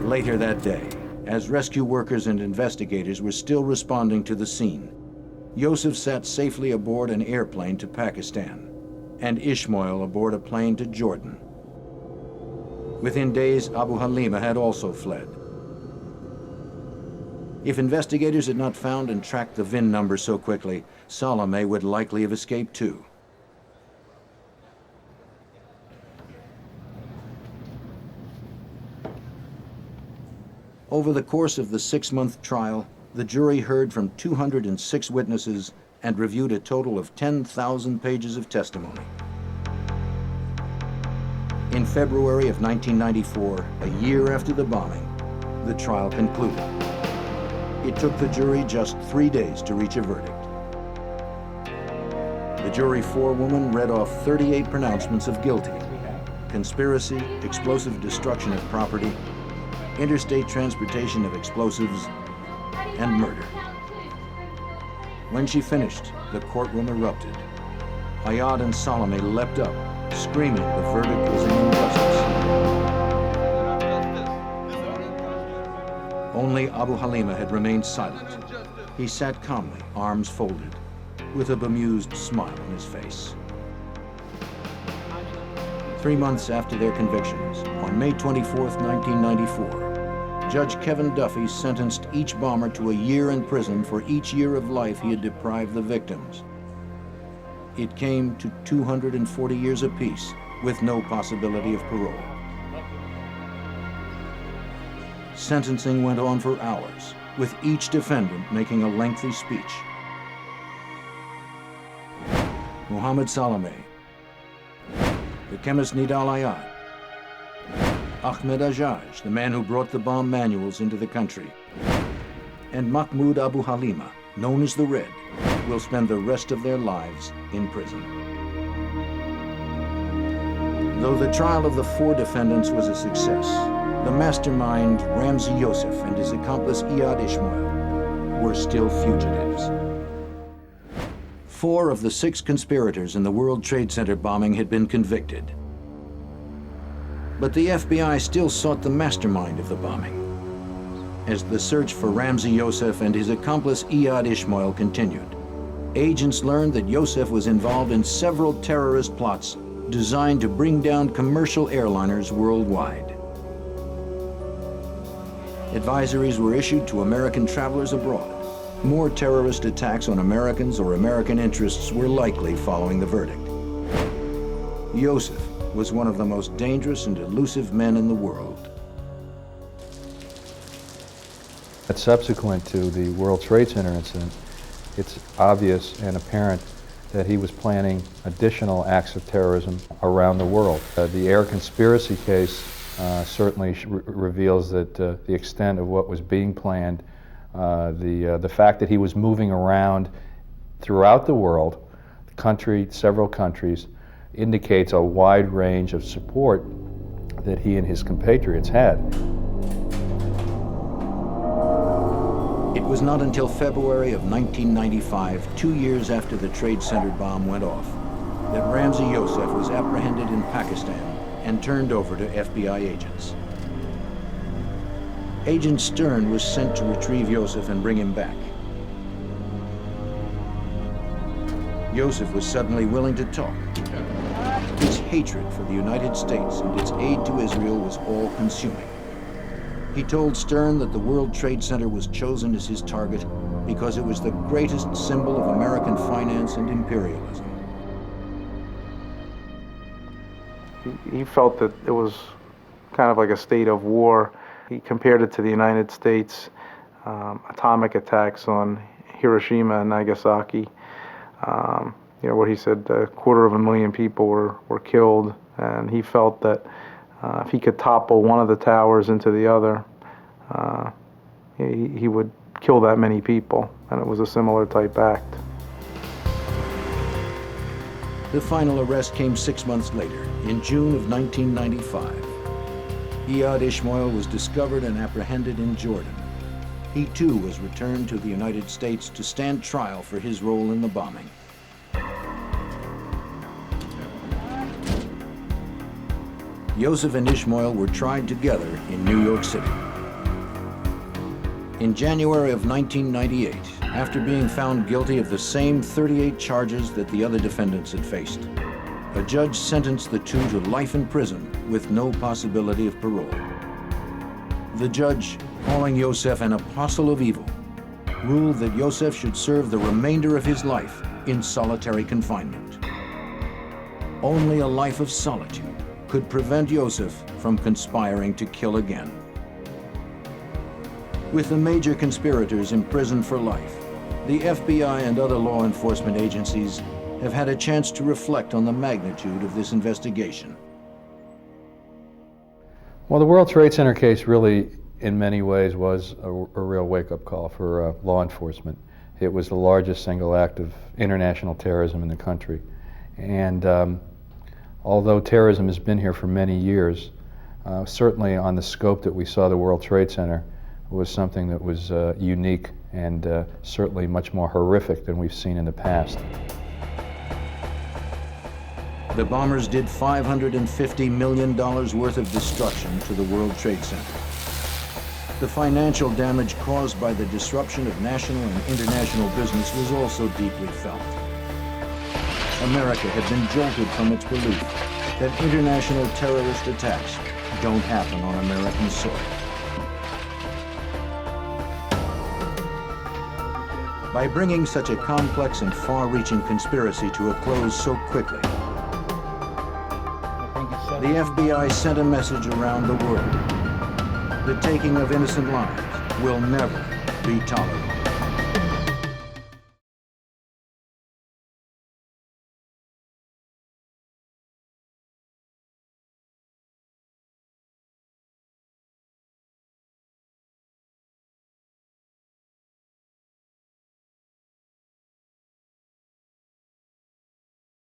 Later that day, as rescue workers and investigators were still responding to the scene, Yousef sat safely aboard an airplane to Pakistan, and Ismoil aboard a plane to Jordan. Within days, Abouhalima had also fled. If investigators had not found and tracked the VIN number so quickly, Salameh would likely have escaped too. Over the course of the 6-month trial, the jury heard from 206 witnesses and reviewed a total of 10,000 pages of testimony. In February of 1994, a year after the bombing, the trial concluded. It took the jury just 3 days to reach a verdict. The jury forewoman read off 38 pronouncements of guilty: conspiracy, explosive destruction of property, interstate transportation of explosives, and murder. When she finished, the courtroom erupted. Eyad and Salameh leapt up, screaming the verdict was an injustice. Only Abouhalima had remained silent. He sat calmly, arms folded, with a bemused smile on his face. 3 months after their convictions, on May 24, 1994, Judge Kevin Duffy sentenced each bomber to a year in prison for each year of life he had deprived the victims. It came to 240 years apiece, with no possibility of parole. Sentencing went on for hours, with each defendant making a lengthy speech. Mohammed Salameh, the chemist Nidal Ayyad, Ahmad Ajaj, the man who brought the bomb manuals into the country, and Mahmud Abouhalima, known as the Red, will spend the rest of their lives in prison. Though the trial of the 4 defendants was a success, the mastermind Ramzi Yousef and his accomplice Eyad Ismoil were still fugitives. 4 of the 6 conspirators in the World Trade Center bombing had been convicted. But the FBI still sought the mastermind of the bombing. As the search for Ramzi Yousef and his accomplice Eyad Ismoil continued, agents learned that Yousef was involved in several terrorist plots designed to bring down commercial airliners worldwide. Advisories were issued to American travelers abroad, More terrorist attacks on Americans or American interests were likely following the verdict. Yousef was one of the most dangerous and elusive men in the world. Subsequent to the World Trade Center incident, it's obvious and apparent that he was planning additional acts of terrorism around the world. The air conspiracy case certainly reveals that the extent of what was being planned, the fact that he was moving around throughout the world, several countries, indicates a wide range of support that he and his compatriots had. It was not until February of 1995, 2 years after the Trade Center bomb went off, that Ramzi Yousef was apprehended in Pakistan and turned over to FBI agents. Agent Stern was sent to retrieve Yousef and bring him back. Yousef was suddenly willing to talk. His hatred for the United States and its aid to Israel was all-consuming. He told Stern that the World Trade Center was chosen as his target because it was the greatest symbol of American finance and imperialism. He felt that it was kind of like a state of war. He compared it to the United States atomic attacks on Hiroshima and Nagasaki. You know, what he said, 250,000 people were killed, and he felt that if he could topple one of the towers into the other, he would kill that many people, and it was a similar type act. The final arrest came 6 months later, in June of 1995. Eyad Ismoil was discovered and apprehended in Jordan. He too was returned to the United States to stand trial for his role in the bombing. Yousef and Ismoil were tried together in New York City. In January of 1998, after being found guilty of the same 38 charges that the other defendants had faced, a judge sentenced the two to life in prison with no possibility of parole. The judge, calling Yousef an apostle of evil, ruled that Yousef should serve the remainder of his life in solitary confinement. Only a life of solitude could prevent Yousef from conspiring to kill again. With the major conspirators imprisoned for life, the FBI and other law enforcement agencies have had a chance to reflect on the magnitude of this investigation. Well, the World Trade Center case really, in many ways, was a real wake-up call for law enforcement. It was the largest single act of international terrorism in the country. And although terrorism has been here for many years, certainly on the scope that we saw the World Trade Center was something that was unique and certainly much more horrific than we've seen in the past. The bombers did $550 million worth of destruction to the World Trade Center. The financial damage caused by the disruption of national and international business was also deeply felt. America had been jolted from its belief that international terrorist attacks don't happen on American soil. By bringing such a complex and far-reaching conspiracy to a close so quickly, the FBI sent a message around the world. The taking of innocent lives will never be tolerated.